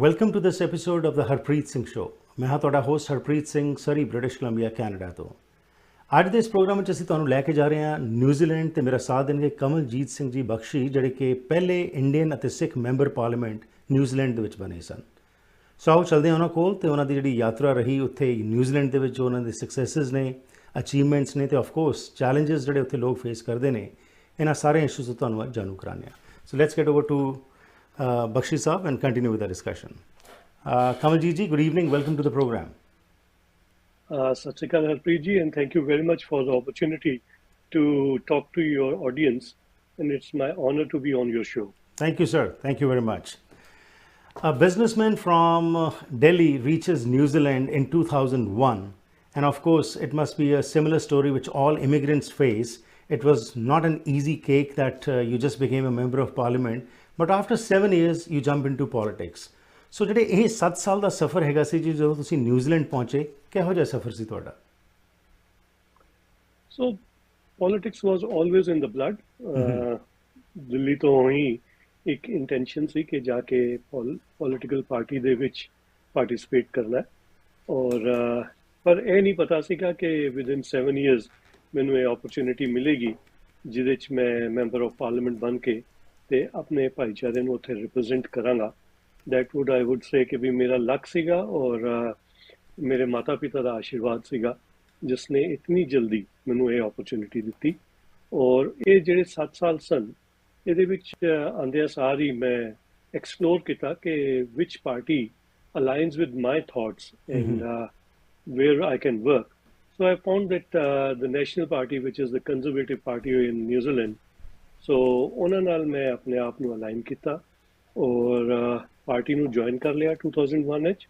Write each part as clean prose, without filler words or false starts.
Welcome to this episode of the Harpreet Singh show. ਮੈਂ ਹਾਂ ਤੁਹਾਡਾ host Harpreet Singh, Surrey, British Columbia, Canada ਤੋਂ। ਅੱਜ ਦੇ ਇਸ ਪ੍ਰੋਗਰਾਮ ਵਿੱਚ ਅਸੀਂ ਤੁਹਾਨੂੰ ਲੈ ਕੇ ਜਾ ਰਹੇ ਹਾਂ ਨਿਊਜ਼ੀਲੈਂਡ, ਤੇ ਮੇਰਾ ਸਾਥ ਦੇਣਗੇ ਕਮਲਜੀਤ ਸਿੰਘ ਜੀ ਬਖਸ਼ੀ, ਜਿਹੜੇ ਕਿ ਪਹਿਲੇ ਇੰਡੀਅਨ ਅਤੇ ਸਿੱਖ ਮੈਂਬਰ ਪਾਰਲੀਮੈਂਟ ਨਿਊਜ਼ੀਲੈਂਡ ਦੇ ਵਿੱਚ ਬਣੇ ਸਨ। ਸੋ ਆਓ ਚੱਲਦੇ ਹਾਂ ਉਹਨਾਂ ਕੋਲ, ਤੇ ਉਹਨਾਂ ਦੀ ਜਿਹੜੀ ਯਾਤਰਾ ਰਹੀ ਉੱਥੇ ਨਿਊਜ਼ੀਲੈਂਡ ਦੇ ਵਿੱਚ, ਜੋ ਉਹਨਾਂ ਦੇ ਸਕਸੈਸਿਸ ਨੇ, ਅਚੀਵਮੈਂਟਸ ਨੇ, ਤੇ ਆਫਕੋਰਸ ਚੈਲੰਜਸ ਜਿਹੜੇ ਉੱਥੇ ਲੋਕ ਫੇਸ ਕਰਦੇ ਨੇ, ਇਹਨਾਂ ਸਾਰੇ ਇਸ਼ੂਜ਼ ਤੋਂ ਤੁਹਾਨੂੰ ਅੱਜ ਜਾਣੂ ਕਰਾਉਂਦੇ ਹਾਂ। So let's get over to Bakshi Saab and continue with the discussion. Kanwaljit ji, good evening. Welcome to the program. Sat Sri Akal Harpreet ji, and thank you very much for the opportunity to talk to your audience, and it's my honor to be on your show. Thank you, sir. Thank you very much. A businessman from Delhi reaches New Zealand in 2001, and of course it must be a similar story which all immigrants face. It was not an easy cake that you just became a member of parliament, but after 7 years you jump into politics. So ਜਿਹੜੇ ਇਹ 7 ਸਾਲ ਦਾ ਸਫ਼ਰ ਹੈਗਾ ਸੀ ਜੀ, ਜਦੋਂ ਤੁਸੀਂ New Zealand ਪਹੁੰਚੇ, ਕਿਹੋ ਜਿਹਾ ਸਫ਼ਰ ਸੀ ਤੁਹਾਡਾ? So politics was always in the blood. Delhi ਤੋਂ ਹੀ ਇੱਕ ਇੰਟੈਂਸ਼ਨ ਸੀ ਕਿ ਜਾ ਕੇ ਪੋਲੀਟੀਕਲ ਪਾਰਟੀ ਦੇ ਵਿੱਚ ਪਾਰਟਿਸਿਪੇਟ ਕਰਨਾ, ਔਰ ਪਰ ਇਹ ਨਹੀਂ ਪਤਾ ਸੀਗਾ ਕਿ ਵਿਦਿਨ 7 years ਮੈਨੂੰ ਇਹ ਓਪਰਚੁਨਿਟੀ ਮਿਲੇਗੀ ਜਿਹਦੇ 'ਚ ਮੈਂ ਮੈਂਬਰ ਆਫ ਪਾਰਲੀਮੈਂਟ ਬਣ ਕੇ ਤੇ ਆਪਣੇ ਭਾਈਚਾਰੇ ਨੂੰ ਉੱਥੇ ਰਿਪਰੈਜ਼ੈਂਟ ਕਰਾਂਗਾ। ਦੈਟ ਵੁੱਡ ਆਈ ਵੁੱਡ ਸੇ ਕਿ ਵੀ ਮੇਰਾ ਲੱਕ ਸੀਗਾ, ਔਰ ਮੇਰੇ ਮਾਤਾ ਪਿਤਾ ਦਾ ਆਸ਼ੀਰਵਾਦ ਸੀਗਾ ਜਿਸ ਨੇ ਇਤਨੀ ਜਲਦੀ ਮੈਨੂੰ ਇਹ ਓਪਰਚੁਨਿਟੀ ਦਿੱਤੀ। ਔਰ ਇਹ ਜਿਹੜੇ 7 ਸਾਲ ਸਨ, ਇਹਦੇ ਵਿੱਚ ਆਉਂਦਿਆਂ ਸਾਰ ਹੀ ਮੈਂ ਐਕਸਪਲੋਰ ਕੀਤਾ ਕਿ which party aligns with my thoughts and where I can work. So I found that the National Party, which is the Conservative Party in New Zealand, so ਉਹਨਾਂ ਨਾਲ ਮੈਂ ਆਪਣੇ ਆਪ ਨੂੰ ਅਲਾਈਨ ਕੀਤਾ ਔਰ ਪਾਰਟੀ ਨੂੰ ਜੁਆਇਨ ਕਰ ਲਿਆ 2001 ਵਿੱਚ,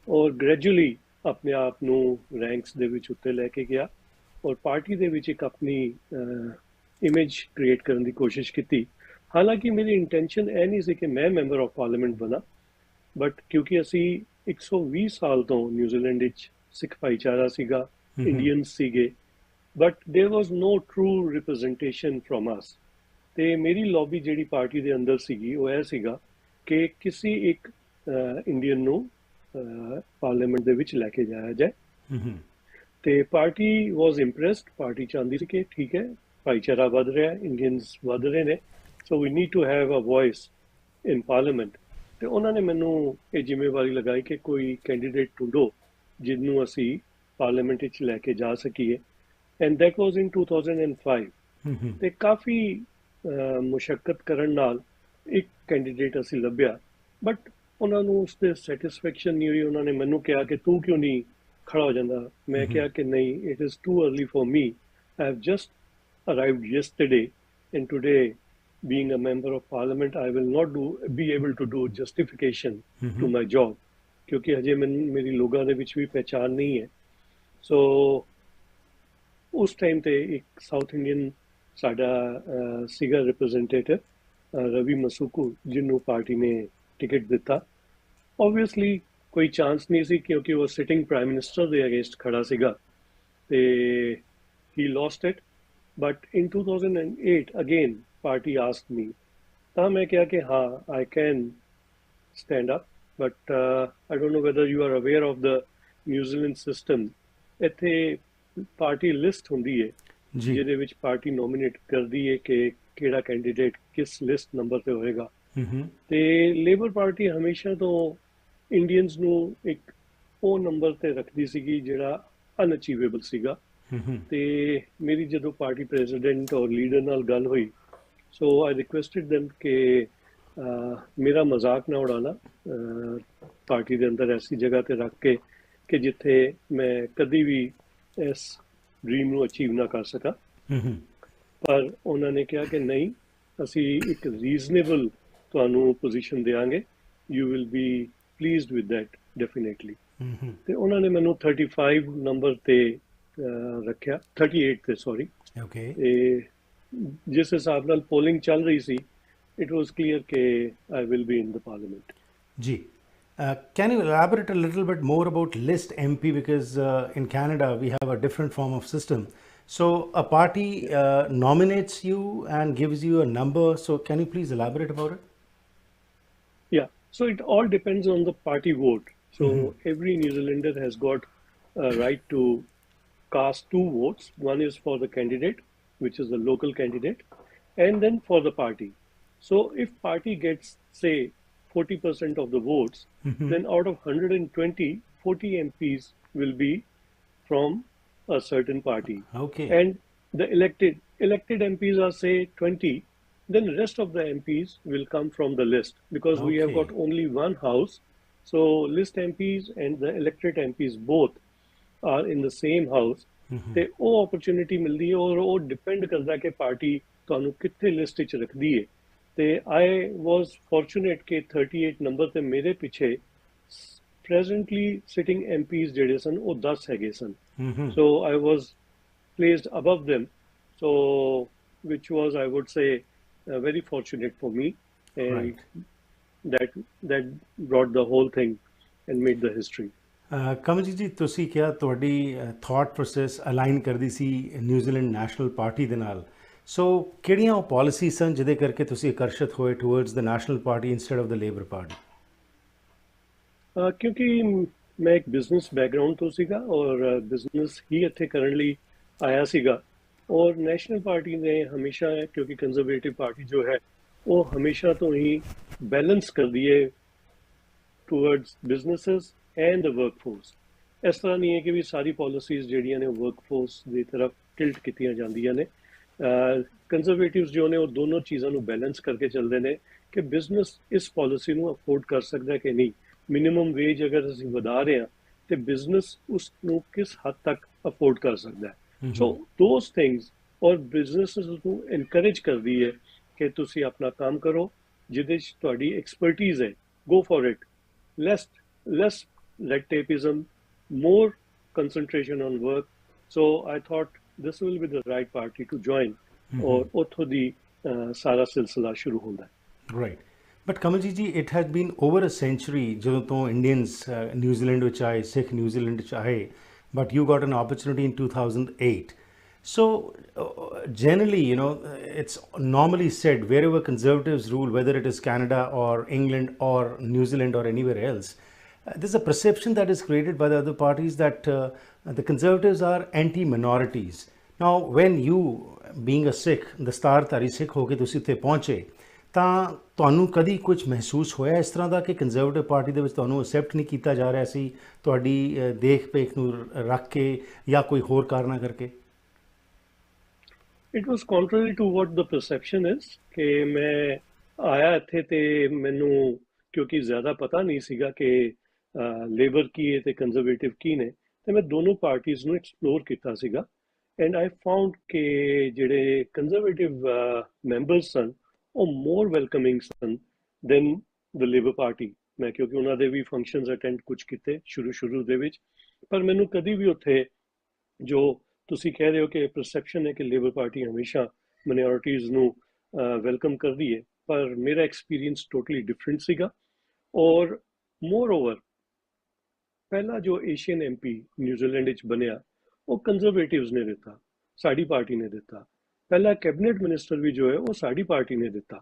ਔਰ ਗ੍ਰੈਜੂਅਲੀ ਆਪਣੇ ਆਪ ਨੂੰ ਰੈਂਕਸ ਦੇ ਵਿੱਚ ਉੱਤੇ ਲੈ ਕੇ ਗਿਆ ਔਰ ਪਾਰਟੀ ਦੇ ਵਿੱਚ ਇੱਕ ਆਪਣੀ ਇਮੇਜ ਕ੍ਰੀਏਟ ਕਰਨ ਦੀ ਕੋਸ਼ਿਸ਼ ਕੀਤੀ। ਹਾਲਾਂਕਿ ਮੇਰੀ ਇੰਟੈਂਸ਼ਨ ਇਹ ਨਹੀਂ ਸੀ ਕਿ ਮੈਂ ਮੈਂਬਰ ਆਫ ਪਾਰਲੀਮੈਂਟ ਬਣਾ, ਬਟ ਕਿਉਂਕਿ ਅਸੀਂ 120 ਸਾਲ ਤੋਂ ਨਿਊਜ਼ੀਲੈਂਡ ਵਿੱਚ ਸਿੱਖ ਭਾਈਚਾਰਾ ਸੀਗਾ, ਇੰਡੀਅਨਸ ਸੀਗੇ, ਬਟ ਦੇਰ ਵਾਜ਼ ਨੋ ਟਰੂ ਰਿਪਰੈਜ਼ੈਂਟੇਸ਼ਨ ਫਰੋਮ ਅਸ। ਤੇ ਮੇਰੀ ਲੌਬੀ ਜਿਹੜੀ ਪਾਰਟੀ ਦੇ ਅੰਦਰ ਸੀਗੀ ਉਹ ਇਹ ਸੀਗਾ ਕਿ ਕਿਸੇ ਇੱਕ ਇੰਡੀਅਨ ਨੂੰ ਪਾਰਲੀਮੈਂਟ ਦੇ ਵਿੱਚ ਲੈ ਕੇ ਜਾਇਆ ਜਾਏ। ਤੇ ਪਾਰਟੀ ਵਾਜ਼ ਇੰਪ੍ਰੈਸਡ, ਪਾਰਟੀ ਚਾਹੁੰਦੀ ਸੀ ਕਿ ਠੀਕ ਹੈ, ਭਾਈਚਾਰਾ ਵੱਧ ਰਿਹਾ, ਇੰਡੀਅਨਸ ਵੱਧ ਰਹੇ ਨੇ, so we need to have a voice in parliament. ਤੇ ਉਹਨਾਂ ਨੇ ਮੈਨੂੰ ਇਹ ਜ਼ਿੰਮੇਵਾਰੀ ਲਗਾਈ ਕਿ ਕੋਈ ਕੈਂਡੀਡੇਟ ਢੂੰਢੋ ਜਿਹਨੂੰ ਅਸੀਂ ਪਾਰਲੀਮੈਂਟ ਵਿੱਚ ਲੈ ਕੇ ਜਾ ਸਕੀਏ, ਐਂਡ ਦੈਟ ਵਾਜ਼ ਇਨ 2005। ਤੇ ਕਾਫੀ ਮੁਸ਼ੱਕਤ ਕਰਨ ਨਾਲ ਇੱਕ ਕੈਂਡੀਡੇਟ ਅਸੀਂ ਲੱਭਿਆ, ਬਟ ਉਹਨਾਂ ਨੂੰ ਉਸ 'ਤੇ ਸੈਟਿਸਫੈਕਸ਼ਨ ਨਹੀਂ ਹੋਈ। ਉਹਨਾਂ ਨੇ ਮੈਨੂੰ ਕਿਹਾ ਕਿ ਤੂੰ ਕਿਉਂ ਨਹੀਂ ਖੜਾ ਹੋ ਜਾਂਦਾ? ਮੈਂ ਕਿਹਾ ਕਿ ਨਹੀਂ, it is too early for me, I have just arrived yesterday, and today being a member of parliament I will not be able to do justification to my job, ਕਿਉਂਕਿ ਹਜੇ ਮੇਰੀ ਲੋਕਾਂ ਦੇ ਵਿੱਚ ਵੀ ਪਹਿਚਾਣ ਨਹੀਂ ਹੈ। ਸੋ ਉਸ ਟਾਈਮ ਤੇ ਇੱਕ ਸਾਊਥ ਇੰਡੀਅਨ ਸਾਡਾ ਸੀਗਾ ਰਿਪਰੈਜ਼ੈਂਟੇਟਿਵ ਰਵੀ ਮਸੂਕੂ, ਜਿਹਨੂੰ ਪਾਰਟੀ ਨੇ ਟਿਕਟ ਦਿੱਤਾ। ਓਬਵੀਅਸਲੀ ਕੋਈ ਚਾਂਸ ਨਹੀਂ ਸੀ ਕਿਉਂਕਿ ਉਹ ਸਿਟਿੰਗ ਪ੍ਰਾਈਮ ਮਿਨਿਸਟਰ ਦੇ ਅਗੇਂਸਟ ਖੜਾ ਸੀਗਾ, ਤੇ he lost it. But in 2008 again party asked me, ਤਾਂ ਮੈਂ ਕਿਹਾ ਕਿ ਹਾਂ I can stand up, but I don't know whether you are aware of the New Zealand system. ਇੱਥੇ ਪਾਰਟੀ ਲਿਸਟ ਹੁੰਦੀ ਹੈ ਜਿਹਦੇ ਵਿੱਚ ਪਾਰਟੀ ਨੋਮੀਨੇਟ ਕਰਦੀ ਹੈ ਕਿ ਕਿਹੜਾ ਕੈਂਡੀਡੇਟ ਕਿਸ ਲਿਸਟ ਨੰਬਰ ਤੇ ਹੋਏਗਾ। ਤੇ ਲੇਬਰ ਪਾਰਟੀ ਹਮੇਸ਼ਾ ਤੋਂ ਇੰਡੀਅਨਸ ਨੂੰ ਇੱਕ ਉਹ ਨੰਬਰ ਤੇ ਰੱਖਦੀ ਸੀਗੀ ਜਿਹੜਾ ਅਨਅਚੀਵੇਬਲ ਸੀਗਾ। ਤੇ ਮੇਰੀ ਜਦੋਂ ਪਾਰਟੀ ਪ੍ਰੈਜ਼ੀਡੈਂਟ ਔਰ ਲੀਡਰ ਨਾਲ ਗੱਲ ਹੋਈ, ਸੋ ਆਈ ਰਿਕੁਐਸਟਡ ਦੈਮ ਕਿ ਮੇਰਾ ਮਜ਼ਾਕ ਨਾ ਉਡਾਣਾ, ਪਾਰਟੀ ਦੇ ਅੰਦਰ ਐਸੀ ਜਗ੍ਹਾ ਤੇ ਰੱਖ ਕੇ ਕਿ ਜਿੱਥੇ ਮੈਂ ਕਦੀ ਵੀ ਇਸ ਡ੍ਰੀਮ ਨੂੰ ਅਚੀਵ ਨਾ ਕਰ ਸਕਾਂ। ਪਰ ਉਹਨਾਂ ਨੇ ਕਿਹਾ ਕਿ ਨਹੀਂ, ਅਸੀਂ ਇੱਕ ਰੀਜ਼ਨੇਬਲ ਤੁਹਾਨੂੰ ਪੋਜੀਸ਼ਨ ਦਿਆਂਗੇ, you will be pleased with that definitely. ਤੇ ਉਹਨਾਂ ਨੇ ਮੈਨੂੰ 35 ਨੰਬਰ ਤੇ ਰੱਖਿਆ, 38 ਤੇ ਸੌਰੀ। ਤੇ ਜਿਸ ਹਿਸਾਬ ਨਾਲ ਪੋਲਿੰਗ ਚੱਲ ਰਹੀ ਸੀ, it was clear ਕਿ I will be in the parliament. Ji, can you elaborate a little bit more about list MP, because in Canada we have a different form of system. So a party nominates you and gives you a number. So can you please elaborate about it? Yeah. So it all depends on the party vote. So every New Zealander has got a right to cast two votes. One is for the candidate, which is the local candidate, and then for the party. So if party gets, say, 40% of the votes, then out of 120, 40 MPs will be from a certain party. Okay. And the elected MPs are, say, 20, then the rest of the MPs will come from the list, because we have got Okay. only one house. So list MPs and the elected MPs both are in the same house. ਤੇ ਉਹ opportunity ਮਿਲਦੀ ਹੈ, ਔਰ ਉਹ depend ਕਰਦਾ ਕਿ party ਤੁਹਾਨੂੰ ਕਿੱਥੇ ਲਿਸਟ ਵਿੱਚ ਰੱਖਦੀ ਹੈ। ਤੇ ਆਈ ਵਾਸ ਫੋਰਚੂਨੇਟ ਕਿ 38 ਨੰਬਰ ਤੇ ਮੇਰੇ ਪਿੱਛੇ ਪ੍ਰੈਜ਼ੈਂਟਲੀ ਸਿਟਿੰਗ ਐਮਪੀਜ਼ ਜਿਹੜੇ ਸਨ ਉਹ 10 ਹੈਗੇ ਸਨ। ਸੋ ਆਈ ਵਾਸ placed above them, so which was, I would say, very fortunate for me, and Right. that brought the whole thing and made the history. Kamaljit ਜੀ, ਤੁਸੀਂ ਕਿਹਾ ਤੁਹਾਡੀ ਥਾਟ ਪ੍ਰੋਸੈਸ ਅਲਾਈਨ ਕਰਦੀ ਸੀ ਨਿਊਜ਼ੀਲੈਂਡ ਨੈਸ਼ਨਲ ਪਾਰਟੀ ਦੇ ਨਾਲ। ਸੋ ਕਿਹੜੀਆਂ ਉਹ ਪਾਲਿਸੀ ਸਨ ਜਿਹਦੇ ਕਰਕੇ ਤੁਸੀਂ ਆਕਰਸ਼ਿਤ ਹੋਏ towards the National Party instead of the Labour Party? ਕਿਉਂਕਿ ਮੈਂ ਇੱਕ ਬਿਜ਼ਨਸ ਬੈਕਗ੍ਰਾਉਂਡ ਤੋਂ ਸੀਗਾ, ਔਰ ਬਿਜ਼ਨਸ ਹੀ ਇੱਥੇ ਕਰਨ ਲਈ ਆਇਆ ਸੀਗਾ। ਔਰ ਨੈਸ਼ਨਲ ਪਾਰਟੀ ਨੇ ਹਮੇਸ਼ਾ, ਕਿਉਂਕਿ ਕੰਜ਼ਰਵੇਟਿਵ ਪਾਰਟੀ ਜੋ ਹੈ ਉਹ ਹਮੇਸ਼ਾ ਤੋਂ ਹੀ ਬੈਲੈਂਸ ਕਰਦੀ ਹੈ towards businesses and the workforce. ਇਸ ਤਰ੍ਹਾਂ ਨਹੀਂ ਹੈ ਕਿ ਵੀ ਸਾਰੀ ਪਾਲਿਸੀਜ਼ ਜਿਹੜੀਆਂ ਨੇ ਉਹ ਵਰਕਫੋਰਸ ਦੀ ਤਰਫ ਟਿਲਟ ਕੀਤੀਆਂ ਜਾਂਦੀਆਂ ਨੇ। ਕੰਜ਼ਰਵੇਟਿਵਸ ਜੋ ਨੇ ਉਹ ਦੋਨੋਂ ਚੀਜ਼ਾਂ ਨੂੰ ਬੈਲੈਂਸ ਕਰਕੇ ਚੱਲਦੇ ਨੇ ਕਿ ਬਿਜ਼ਨਸ ਇਸ ਪਾਲਿਸੀ ਨੂੰ ਅਫੋਰਡ ਕਰ ਸਕਦਾ ਕਿ ਨਹੀਂ। ਮਿਨੀਮਮ ਵੇਜ ਅਗਰ ਅਸੀਂ ਵਧਾ ਰਹੇ ਹਾਂ ਤੇ ਬਿਜ਼ਨਸ ਉਸ ਨੂੰ ਕਿਸ ਹੱਦ ਤੱਕ ਅਫੋਰਡ ਕਰ ਸਕਦਾ ਹੈ। ਸੋ ਦੋਸ ਥਿੰਗਸ, ਔਰ ਬਿਜ਼ਨਸ ਨੂੰ ਇਨਕਰੇਜ ਕਰਦੀ ਹੈ ਕਿ ਤੁਸੀਂ ਆਪਣਾ ਕੰਮ ਕਰੋ ਜਿਹਦੇ 'ਚ ਤੁਹਾਡੀ ਐਕਸਪਰਟੀਜ਼ ਹੈ, go for it. Less red tapeism, more concentration on work. So I thought this will be the right party to join, और ਉੱਥੋਂ ਦੀ ਸਾਰਾ ਸਿਲਸਿਲਾ ਸ਼ੁਰੂ ਹੁੰਦਾ ਹੈ। Right. But Kamaljit ji, it has been over a century ਜਦੋਂ ਤੋਂ ਇੰਡੀਅਨਸ ਨਿਊਜ਼ੀਲੈਂਡ ਵਿੱਚ ਆਏ, ਸਿੱਖ ਨਿਊਜ਼ੀਲੈਂਡ ਵਿੱਚ ਆਏ, but you Gat N opportunity in 2008. So generally, it's normally said wherever conservatives rule, whether it is Canada or England or New Zealand or anywhere else, there's a perception that is created by the other parties that the conservatives are anti-minorities. Now, when you, being a Sikh, ਦਸਤਾਰਧਾਰੀ ਸਿੱਖ ਹੋ ਕੇ ਤੁਸੀਂ ਉੱਥੇ ਪਹੁੰਚੇ, ਤਾਂ ਤੁਹਾਨੂੰ ਕਦੀ ਕੁਝ ਮਹਿਸੂਸ ਹੋਇਆ ਇਸ ਤਰ੍ਹਾਂ ਦਾ ਕਿ ਕੰਜ਼ਰਵੇਟਿਵ ਪਾਰਟੀ ਦੇ ਵਿੱਚ ਤੁਹਾਨੂੰ ਅਸੈਪਟ ਨਹੀਂ ਕੀਤਾ ਜਾ ਰਿਹਾ ਸੀ ਤੁਹਾਡੀ ਦੇਖ ਪੇਖ ਨੂੰ ਰੱਖ ਕੇ ਜਾਂ ਕੋਈ ਹੋਰ ਕਾਰਨਾਂ ਕਰਕੇ? It was contrary to what the perception is ਕਿ ਮੈਂ ਆਇਆ ਇੱਥੇ ਤੇ ਮੈਨੂੰ ਕਿਉਂਕਿ ਜ਼ਿਆਦਾ ਪਤਾ ਨਹੀਂ ਸੀਗਾ ਕਿ ਲੇਬਰ ਕੀ ਹੈ ਤੇ ਕੰਜ਼ਰਵੇਟਿਵ ਕੀ ਨੇ, ਤੇ ਮੈਂ ਦੋਨੋਂ ਪਾਰਟੀਆਂ ਨੂੰ ਐਕਸਪਲੋਰ ਕੀਤਾ ਸੀਗਾ। ਐਂਡ ਆਈ ਫਾਊਂਡ ਕਿ ਜਿਹੜੇ ਕੰਜ਼ਰਵੇਟਿਵ ਮੈਂਬਰਸ ਸਨ ਉਹ ਮੋਰ ਵੈਲਕਮਿੰਗ ਸਨ ਦੈਨ ਦ ਲੇਬਰ ਪਾਰਟੀ। ਮੈਂ ਕਿਉਂਕਿ ਉਹਨਾਂ ਦੇ ਵੀ ਫੰਕਸ਼ਨਸ ਅਟੈਂਡ ਕੁਝ ਕੀਤੇ ਸ਼ੁਰੂ ਦੇ ਵਿੱਚ, ਪਰ ਮੈਨੂੰ ਕਦੀ ਵੀ ਉੱਥੇ ਜੋ ਤੁਸੀਂ ਕਹਿ ਰਹੇ ਹੋ ਕਿ ਪਰਸੈਪਸ਼ਨ ਹੈ ਕਿ ਲੇਬਰ ਪਾਰਟੀ ਹਮੇਸ਼ਾ ਮਾਈਨੋਰਿਟੀਜ਼ ਨੂੰ ਵੈਲਕਮ ਕਰਦੀ ਹੈ, ਪਰ ਮੇਰਾ ਐਕਸਪੀਰੀਅੰਸ ਟੋਟਲੀ ਡਿਫਰੈਂਟ ਸੀਗਾ। ਔਰ ਮੋਰ ਓਵਰ, ਪਹਿਲਾ ਜੋ ਏਸ਼ੀਅਨ ਐਮਪੀ ਨਿਊਜ਼ੀਲੈਂਡ ਵਿੱਚ ਬਣਿਆ ਉਹ ਕੰਜ਼ਰਵੇਟਿਵਸ ਨੇ ਦਿੱਤਾ, ਸਾਡੀ ਪਾਰਟੀ ਨੇ ਦਿੱਤਾ। ਪਹਿਲਾ ਕੈਬਨਿਟ ਮਿਨਿਸਟਰ ਵੀ ਜੋ ਹੈ ਉਹ ਸਾਡੀ ਪਾਰਟੀ ਨੇ ਦਿੱਤਾ।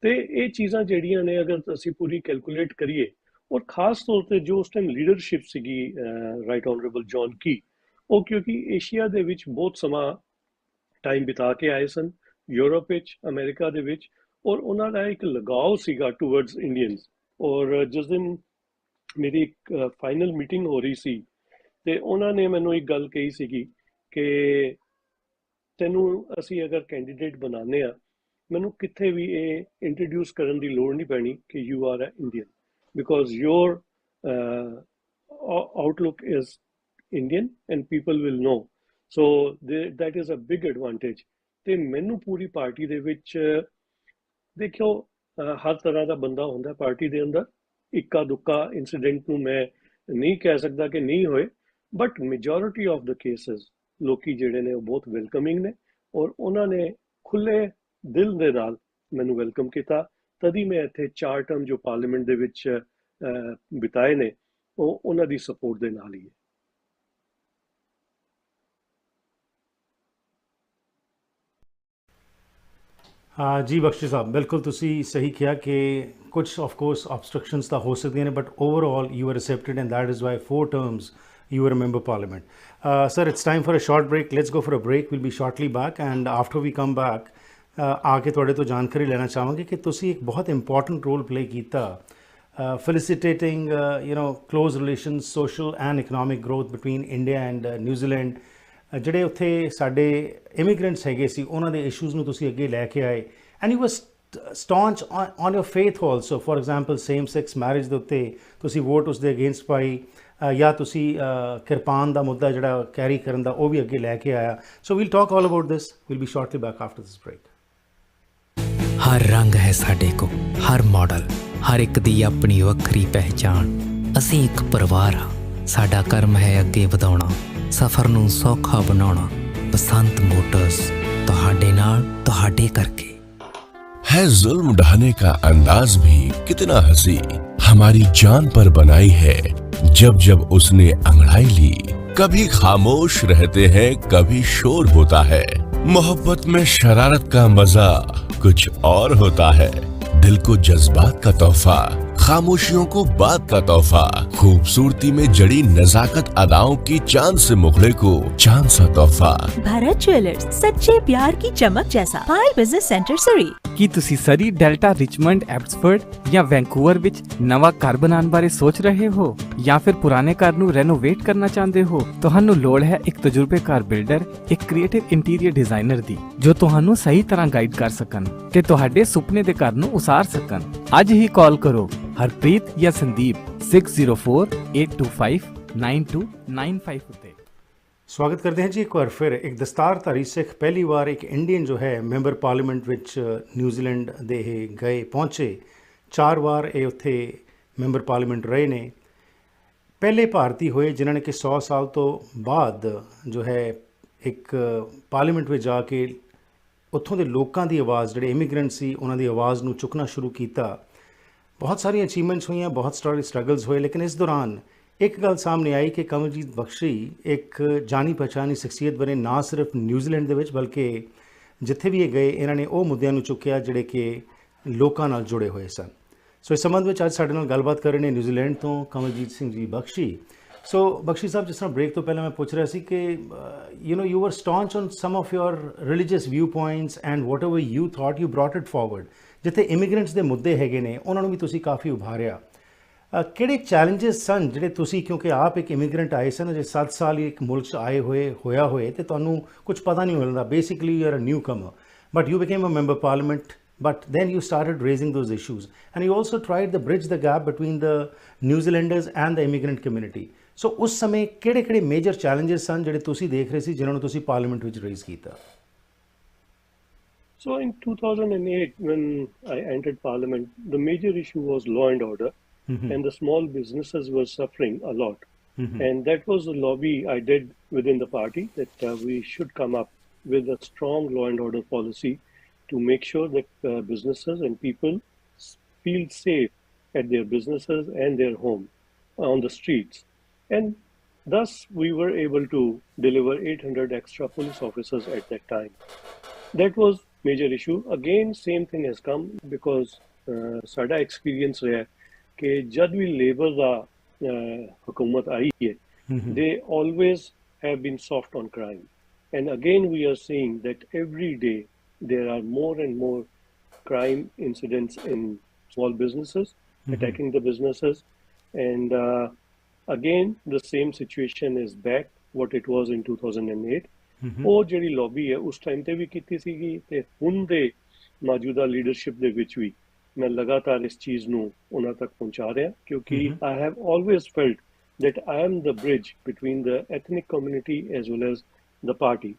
ਤੇ ਇਹ ਚੀਜ਼ਾਂ ਜਿਹੜੀਆਂ ਨੇ ਅਗਰ ਅਸੀਂ ਪੂਰੀ ਕੈਲਕੂਲੇਟ ਕਰੀਏ, ਔਰ ਖਾਸ ਤੌਰ ਤੇ ਜੋ ਉਸ ਟਾਈਮ ਲੀਡਰਸ਼ਿਪ ਸੀਗੀ ਰਾਈਟ ਆਨਰੇਬਲ ਜੌਨ ਕੀ, ਉਹ ਕਿਉਂਕਿ ਏਸ਼ੀਆ ਦੇ ਵਿੱਚ ਬਹੁਤ ਸਮਾਂ ਟਾਈਮ ਬਿਤਾ ਕੇ ਆਏ ਸਨ, ਯੂਰਪ ਵਿੱਚ, ਅਮਰੀਕਾ ਦੇ ਵਿੱਚ, ਔਰ ਉਹਨਾਂ ਦਾ ਇੱਕ ਲਗਾਓ ਸੀਗਾ ਟੂਵਰਡਸ ਇੰਡੀਅਨਸ। ਔਰ ਜਿਸ ਦਿਨ ਮੇਰੀ ਇੱਕ ਫਾਈਨਲ ਮੀਟਿੰਗ ਹੋ ਰਹੀ ਸੀ ਤੇ ਉਹਨਾਂ ਨੇ ਮੈਨੂੰ ਇੱਕ ਗੱਲ ਕਹੀ ਸੀਗੀ ਕਿ ਤੈਨੂੰ ਅਸੀਂ ਅਗਰ ਕੈਂਡੀਡੇਟ ਬਣਾਉਂਦੇ ਆ, ਮੈਨੂੰ ਕਿੱਥੇ ਵੀ ਇਹ ਇੰਟਰੋਡਿਊਸ ਕਰਨ ਦੀ ਲੋੜ ਨਹੀਂ ਪੈਣੀ ਕਿ you are a Indian, because your outlook is Indian and people will know. So that is a big advantage. ਤੇ ਮੈਨੂੰ ਪੂਰੀ ਪਾਰਟੀ ਦੇ ਵਿੱਚ ਦੇਖਿਓ ਹਰ ਤਰ੍ਹਾਂ ਦਾ ਬੰਦਾ ਹੁੰਦਾ ਪਾਰਟੀ ਦੇ ਅੰਦਰ, ਇੱਕਾ ਦੁੱਕਾ ਇਨਸੀਡੈਂਟ ਨੂੰ ਮੈਂ ਨਹੀਂ ਕਹਿ ਸਕਦਾ ਕਿ ਨਹੀਂ ਹੋਏ, but majority of the cases ਲੋਕੀ ਜਿਹੜੇ ਨੇ ਉਹ ਬਹੁਤ ਵੈਲਕਮਿੰਗ ਨੇ, ਔਰ ਉਹਨਾਂ ਨੇ ਖੁੱਲੇ ਦਿਲ ਦੇ ਨਾਲ ਮੈਨੂੰ ਵੈਲਕਮ ਕੀਤਾ। ਤਦੀ ਮੈਂ ਇੱਥੇ 4 ਟਰਮ ਜੋ ਪਾਰਲੀਮੈਂਟ ਦੇ ਵਿੱਚ ਬਿਤਾਏ ਨੇ ਉਹ ਉਹਨਾਂ ਦੀ ਸਪੋਰਟ ਦੇ ਨਾਲ ਹੀ ਹੈ। हाँ जी बख्शी साहब, बिल्कुल ਤੁਸੀਂ ਸਹੀ ਕਿਹਾ ਕਿ ਕੁਝ ਆਫ ਕੋਰਸ ਆਬਸਟਰਕਸ਼ਨਸ ਤਾਂ ਹੋ ਸਕਦੀਆਂ ਨੇ, but overall you are accepted and that is why 4 terms you were a member parliament. Sir, it's time for a short break. Let's go for a break. We'll be shortly back, and after we come back ਆ ਕੇ ਤੁਹਾਡੇ ਤੋਂ ਜਾਣਕਾਰੀ ਲੈਣਾ ਚਾਹਾਂਗੇ ਕਿ ਤੁਸੀਂ ਇੱਕ ਬਹੁਤ ਇੰਪੋਰਟੈਂਟ ਰੋਲ ਪਲੇ ਕੀਤਾ facilitating close relations, social and economic growth between India and New Zealand. ਜਿਹੜੇ ਉੱਥੇ ਸਾਡੇ ਇਮੀਗ੍ਰੈਂਟਸ ਹੈਗੇ ਸੀ ਉਹਨਾਂ ਦੇ ਇਸ਼ੂਜ਼ ਨੂੰ ਤੁਸੀਂ ਅੱਗੇ ਲੈ ਕੇ ਆਏ, and you was staunch on your faith also. For example, same sex marriage ਦੇ ਉੱਤੇ ਤੁਸੀਂ ਵੋਟ ਉਸ ਦੇ ਅਗੇਂਸਟ ਪਾਈ, ਜਾਂ ਤੁਸੀਂ ਕਿਰਪਾਨ ਦਾ ਮੁੱਦਾ ਜਿਹੜਾ ਕੈਰੀ ਕਰਨ ਦਾ ਉਹ ਵੀ ਅੱਗੇ ਲੈ ਕੇ ਆਇਆ. So we'll talk all about this. We'll be shortly back after this break. ਹਰ ਰੰਗ ਹੈ ਸਾਡੇ ਕੋ, ਹਰ ਮਾਡਲ, ਹਰ ਇੱਕ ਦੀ ਆਪਣੀ ਵੱਖਰੀ ਪਹਿਚਾਣ. ਅਸੀਂ ਇੱਕ ਪਰਿਵਾਰ ਹਾਂ, ਸਾਡਾ ਕਰਮ ਹੈ ਅੱਗੇ ਵਧਾਉਣਾ, ਸਫ਼ਰ ਨੂੰ ਸੌਖਾ ਬਣਾਉਣਾ. ਬਸੰਤ ਮੋਟਰਸ, ਤੁਹਾਡੇ ਨਾਲ, ਤੁਹਾਡੇ ਕਰਕੇ. है जुल्म ढाने का अंदाज भी कितना हंसी, हमारी जान पर बनाई है जब जब उसने अंगड़ाई ली. कभी खामोश रहते हैं, कभी शोर होता है. मोहब्बत में शरारत का मजा कुछ और होता है. दिल को जज्बात का तोहफा, खामोशियों को बात का तोहफा, खूबसूरती में जड़ी नजाकत अदाओं की चांद से मुखड़े को चांद सा तोहफा. भारत ज्वेलर्स, सच्चे प्यार की चमक जैसा. पायल बिजनेस सेंटर सरी. ਕੀ ਤੁਸੀਂ ਸਰੀ, ਡੈਲਟਾ, ਰਿਚਮੰਡ, ਐਬਸਫੋਰਡ ਜਾਂ ਵੈਂਕੂਵਰ ਵਿੱਚ ਨਵਾਂ ਘਰ ਬਣਾਉਣ ਬਾਰੇ ਸੋਚ ਰਹੇ ਹੋ, ਜਾਂ ਫਿਰ ਪੁਰਾਣੇ ਘਰ ਨੂੰ ਰੈਨੋਵੇਟ ਕਰਨਾ ਚਾਹੁੰਦੇ ਹੋ? ਤੁਹਾਨੂੰ ਲੋੜ ਹੈ ਇੱਕ ਤਜਰਬੇਕਾਰ ਬਿਲਡਰ, ਇੱਕ ਕ੍ਰੀਏਟਿਵ ਇੰਟੀਰੀਅਰ ਡਿਜ਼ਾਈਨਰ ਦੀ, ਜੋ ਤੁਹਾਨੂੰ ਸਹੀ ਤਰ੍ਹਾਂ ਗਾਈਡ ਕਰ ਸਕਣ ਤੇ ਤੁਹਾਡੇ ਸੁਪਨੇ ਦੇ ਘਰ ਨੂੰ ਉਸਾਰ ਸਕਣ. ਅੱਜ ਹੀ ਕਾਲ ਕਰੋ ਹਰਪ੍ਰੀਤ ਜਾਂ ਸੰਦੀਪ 6048259295 ਉੱਤੇ. ਸਵਾਗਤ ਕਰਦੇ ਹਾਂ ਜੀ ਇੱਕ ਵਾਰ ਫਿਰ. ਇੱਕ ਦਸਤਾਰਧਾਰੀ ਸਿੱਖ ਪਹਿਲੀ ਵਾਰ ਇੱਕ ਇੰਡੀਅਨ ਜੋ ਹੈ ਮੈਂਬਰ ਪਾਰਲੀਮੈਂਟ ਵਿੱਚ ਨਿਊਜ਼ੀਲੈਂਡ ਦੇ ਇਹ ਗਏ ਪਹੁੰਚੇ. 4 ਵਾਰ ਇਹ ਉੱਥੇ ਮੈਂਬਰ ਪਾਰਲੀਮੈਂਟ ਰਹੇ ਨੇ. ਪਹਿਲੇ ਭਾਰਤੀ ਹੋਏ ਜਿਨ੍ਹਾਂ ਨੇ ਕਿ 100 ਸਾਲ ਤੋਂ ਬਾਅਦ ਜੋ ਹੈ ਇੱਕ ਪਾਰਲੀਮੈਂਟ ਵਿੱਚ ਜਾ ਕੇ ਉੱਥੋਂ ਦੇ ਲੋਕਾਂ ਦੀ ਆਵਾਜ਼, ਜਿਹੜੇ ਇਮੀਗ੍ਰੈਂਟ ਸੀ ਉਹਨਾਂ ਦੀ ਆਵਾਜ਼ ਨੂੰ ਚੁੱਕਣਾ ਸ਼ੁਰੂ ਕੀਤਾ. ਬਹੁਤ ਸਾਰੀਆਂ ਅਚੀਵਮੈਂਟਸ ਹੋਈਆਂ, ਬਹੁਤ ਸਾਰੇ ਸਟਰਗਲਸ ਹੋਏ, ਲੇਕਿਨ ਇਸ ਦੌਰਾਨ ਇੱਕ ਗੱਲ ਸਾਹਮਣੇ ਆਈ ਕਿ ਕਮਲਜੀਤ ਬਖਸ਼ੀ ਇੱਕ ਜਾਣੀ ਪਛਾਣੀ ਸ਼ਖਸੀਅਤ ਬਣੇ, ਨਾ ਸਿਰਫ ਨਿਊਜ਼ੀਲੈਂਡ ਦੇ ਵਿੱਚ ਬਲਕਿ ਜਿੱਥੇ ਵੀ ਇਹ ਗਏ ਇਹਨਾਂ ਨੇ ਉਹ ਮੁੱਦਿਆਂ ਨੂੰ ਚੁੱਕਿਆ ਜਿਹੜੇ ਕਿ ਲੋਕਾਂ ਨਾਲ ਜੁੜੇ ਹੋਏ ਸਨ. ਸੋ ਇਸ ਸੰਬੰਧ ਵਿੱਚ ਅੱਜ ਸਾਡੇ ਨਾਲ ਗੱਲਬਾਤ ਕਰ ਰਹੇ ਨੇ ਨਿਊਜ਼ੀਲੈਂਡ ਤੋਂ ਕਮਲਜੀਤ ਸਿੰਘ ਜੀ ਬਖਸ਼ੀ. ਸੋ ਬਖਸ਼ੀ ਸਾਹਿਬ, ਜਿਸ ਤਰ੍ਹਾਂ ਬ੍ਰੇਕ ਤੋਂ ਪਹਿਲਾਂ ਮੈਂ ਪੁੱਛ ਰਿਹਾ ਸੀ ਕਿ you are staunch on some of your religious view points and whatever you thought you brought it forward. ਜਿੱਥੇ ਇਮੀਗ੍ਰੈਂਟਸ ਦੇ ਮੁੱਦੇ ਹੈਗੇ ਨੇ ਉਹਨਾਂ ਨੂੰ ਵੀ ਤੁਸੀਂ ਕਾਫੀ ਉਭਾਰਿਆ. ਕਿਹੜੇ ਚੈਲੰਜਸ ਸਨ ਜਿਹੜੇ ਤੁਸੀਂ, ਕਿਉਂਕਿ ਆਪ ਇੱਕ ਇਮੀਗ੍ਰੈਂਟ ਆਏ ਸਨ, ਜੇ 7 ਸਾਲ ਹੀ ਇੱਕ ਮੁਲਕ 'ਚ ਆਏ ਹੋਏ ਅਤੇ ਤੁਹਾਨੂੰ ਕੁਝ ਪਤਾ ਨਹੀਂ ਮਿਲਦਾ, basically you are a newcomer, but you became a member parliament, but then you started raising those issues, and you also tried to bridge the gap between the New Zealanders and the immigrant community. So ਉਸ ਸਮੇਂ ਕਿਹੜੇ major challenges ਸਨ ਜਿਹੜੇ ਤੁਸੀਂ ਦੇਖ ਰਹੇ ਸੀ ਜਿਨ੍ਹਾਂ ਨੂੰ ਤੁਸੀਂ ਪਾਰਲੀਮੈਂਟ ਵਿੱਚ ਰੇਜ਼ ਕੀਤਾ? So in 2008, when I entered parliament, the major issue was law and order, and the small businesses were suffering a lot. And that was the lobby I did within the party, that we should come up with a strong law and order policy to make sure that businesses and people feel safe at their businesses and their home on the streets. And thus we were able to deliver 800 extra police officers at that time. That was major issue. Again, same thing has come because sada experience raya कि जब भी labour का हुकूमत आई है, they always have been soft on crime, and again we are seeing that every day there are more and more crime incidents in small businesses, attacking the businesses, and again the same situation is back what it was in 2008. ਉਹ ਜਿਹੜੀ lobby ਹੈ ਉਸ time ਤੇ ਵੀ ਕੀਤੀ ਸੀਗੀ ਤੇ ਹੁਣ ਦੇ ਮੌਜੂਦਾ ਲੀਡਰਸ਼ਿਪ ਦੇ ਵਿੱਚ ਵੀ ਮੈਂ ਲਗਾਤਾਰ ਇਸ ਚੀਜ਼ ਨੂੰ ਉਹਨਾਂ ਤੱਕ ਪਹੁੰਚਾ ਰਿਹਾ ਕਿਉਂਕਿ I have always felt that I am the bridge between the ethnic community as well as the party.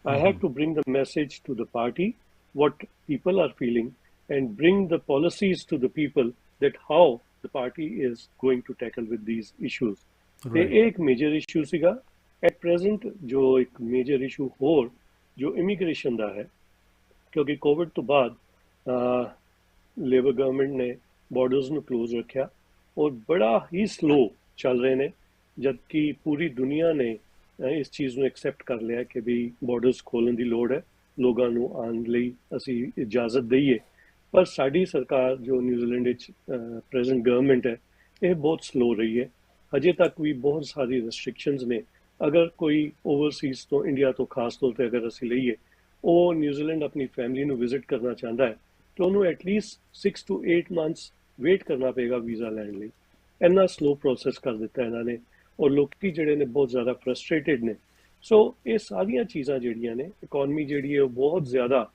I have to bring the message to the party, what people are feeling, and bring the policies to the people that how the party is going to tackle with these issues. ਤੇ ਇਹ ਇੱਕ major issue ਸੀਗਾ. At present ਜੋ ਇੱਕ major issue ਹੋਰ ਜੋ immigration ਦਾ ਹੈ ਕਿਉਂਕਿ ਕੋਵਿਡ ਤੋਂ ਬਾਅਦ ਲੇਬਰ ਗਵਰਨਮੈਂਟ ਨੇ ਬਾਰਡਰਸ ਨੂੰ ਕਲੋਜ਼ ਰੱਖਿਆ ਔਰ ਬੜਾ ਹੀ ਸਲੋ ਚੱਲ ਰਹੇ ਨੇ ਜਦਕਿ ਪੂਰੀ ਦੁਨੀਆ ਨੇ ਇਸ ਚੀਜ਼ ਨੂੰ ਐਕਸੈਪਟ ਕਰ ਲਿਆ ਕਿ ਵੀ ਬਾਰਡਰਸ ਖੋਲ੍ਹਣ ਦੀ ਲੋੜ ਹੈ ਲੋਕਾਂ ਨੂੰ ਆਉਣ ਲਈ ਅਸੀਂ ਇਜਾਜ਼ਤ ਦਈਏ। ਪਰ ਸਾਡੀ ਸਰਕਾਰ ਜੋ ਨਿਊਜ਼ੀਲੈਂਡ ਵਿੱਚ ਪ੍ਰੈਜ਼ੈਂਟ ਗਵਰਨਮੈਂਟ ਹੈ, ਇਹ ਬਹੁਤ ਸਲੋ ਰਹੀ ਹੈ। ਹਜੇ ਤੱਕ ਵੀ ਬਹੁਤ ਸਾਰੀ ਰੈਸਟ੍ਰਿਕਸ਼ਨਸ ਨੇ। ਅਗਰ ਕੋਈ ਓਵਰਸੀਜ਼ ਤੋਂ, ਇੰਡੀਆ ਤੋਂ ਖਾਸ ਤੌਰ 'ਤੇ ਅਗਰ ਅਸੀਂ ਲਈਏ, ਉਹ ਨਿਊਜ਼ੀਲੈਂਡ ਆਪਣੀ ਫੈਮਿਲੀ ਨੂੰ ਵਿਜ਼ਿਟ ਕਰਨਾ ਚਾਹੁੰਦਾ ਹੈ ਤਾਂ ਉਹਨੂੰ ਐਟਲੀਸਟ 6 to 8 months ਵੇਟ ਕਰਨਾ ਪਏਗਾ ਵੀਜ਼ਾ ਲੈਣ ਲਈ। ਇੰਨਾ ਸਲੋ ਪ੍ਰੋਸੈਸ ਕਰ ਦਿੱਤਾ ਇਹਨਾਂ ਨੇ, ਔਰ ਲੋਕੀ ਜਿਹੜੇ ਨੇ ਬਹੁਤ ਜ਼ਿਆਦਾ ਫਰਸਟ੍ਰੇਟਿਡ ਨੇ। ਸੋ ਇਹ ਸਾਰੀਆਂ ਚੀਜ਼ਾਂ ਜਿਹੜੀਆਂ ਨੇ, ਇਕੋਨਮੀ ਜਿਹੜੀ ਹੈ ਉਹ ਬਹੁਤ ਜ਼ਿਆਦਾ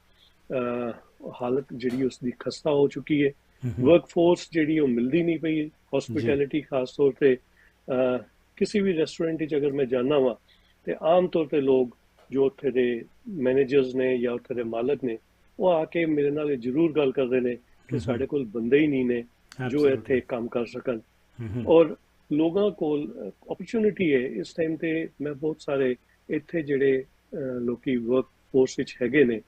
ਹਾਲਤ ਜਿਹੜੀ ਉਸਦੀ ਖਸਤਾ ਹੋ ਚੁੱਕੀ ਹੈ। ਵਰਕ ਫੋਰਸ ਜਿਹੜੀ ਉਹ ਮਿਲਦੀ ਨਹੀਂ ਪਈ। ਹਸਪਿਟੈਲਿਟੀ ਖਾਸ ਤੌਰ 'ਤੇ ਕਿਸੇ ਵੀ ਰੈਸਟੋਰੈਂਟ ਵਿੱਚ ਅਗਰ ਮੈਂ ਜਾਂਦਾ ਵਾਂ ਤੇ ਆਮ ਤੌਰ 'ਤੇ ਲੋਕ ਜੋ ਉੱਥੇ ਦੇ ਮੈਨੇਜਰਸ ਨੇ ਜਾਂ ਉੱਥੇ ਦੇ ਮਾਲਕ ਨੇ, ਉਹ ਆ ਕੇ ਮੇਰੇ ਨਾਲ ਇਹ ਜ਼ਰੂਰ ਗੱਲ ਕਰਦੇ ਨੇ ਕਿ ਸਾਡੇ ਕੋਲ ਬੰਦੇ ਹੀ ਨਹੀਂ ਨੇ ਜੋ ਇੱਥੇ ਕੰਮ ਕਰ ਸਕਣ। ਔਰ ਲੋਕਾਂ ਕੋਲ ਓਪਰਚੁਨਿਟੀ ਹੈ ਇਸ ਟਾਈਮ 'ਤੇ। ਮੈਂ ਬਹੁਤ ਸਾਰੇ ਇੱਥੇ ਜਿਹੜੇ ਲੋਕੀ ਵਰਕ ਫੋਰਸ ਵਿੱਚ ਹੈਗੇ ਨੇ,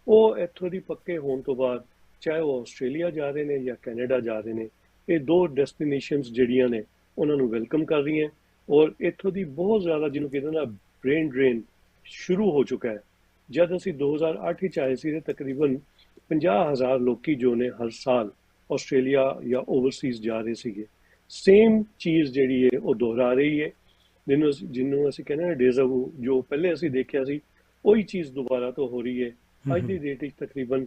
ਉਹ ਇੱਥੋਂ ਦੀ ਪੱਕੇ ਹੋਣ ਤੋਂ ਬਾਅਦ ਚਾਹੇ ਉਹ ਆਸਟ੍ਰੇਲੀਆ ਜਾ ਰਹੇ ਨੇ ਜਾਂ ਕੈਨੇਡਾ ਜਾ ਰਹੇ ਨੇ, ਇਹ ਦੋ ਡੈਸਟੀਨੇਸ਼ਨਸ ਜਿਹੜੀਆਂ ਨੇ ਉਹਨਾਂ ਨੂੰ ਵੈਲਕਮ ਕਰ ਰਹੀਆਂ। ਔਰ ਇੱਥੋਂ ਦੀ ਬਹੁਤ ਜ਼ਿਆਦਾ ਜਿਹਨੂੰ ਕਹਿੰਦੇ ਨਾ ਬ੍ਰੇਨ ਡਰੇਨ ਸ਼ੁਰੂ ਹੋ ਚੁੱਕਾ ਹੈ। ਜਦ ਅਸੀਂ 2008 ਵਿੱਚ ਆਏ ਸੀ ਤੇ ਤਕਰੀਬਨ 50,000 ਲੋਕੀ ਜੋ ਨੇ ਹਰ ਸਾਲ ਆਸਟ੍ਰੇਲੀਆ ਜਾਂ ਓਵਰਸੀਜ਼ ਜਾ ਰਹੇ ਸੀਗੇ। ਸੇਮ ਚੀਜ਼ ਜਿਹੜੀ ਹੈ ਉਹ ਦੁਹਰਾ ਰਹੀ ਹੈ, ਜਿਹਨੂੰ ਅਸੀਂ ਕਹਿੰਦੇ ਨਾ ਡੇਜ਼ਾ ਵੂ, ਜੋ ਪਹਿਲੇ ਅਸੀਂ ਦੇਖਿਆ ਸੀ ਉਹੀ ਚੀਜ਼ ਦੁਬਾਰਾ ਤੋਂ ਹੋ ਰਹੀ ਹੈ। ਅੱਜ ਦੀ ਡੇਟ ਵਿੱਚ ਤਕਰੀਬਨ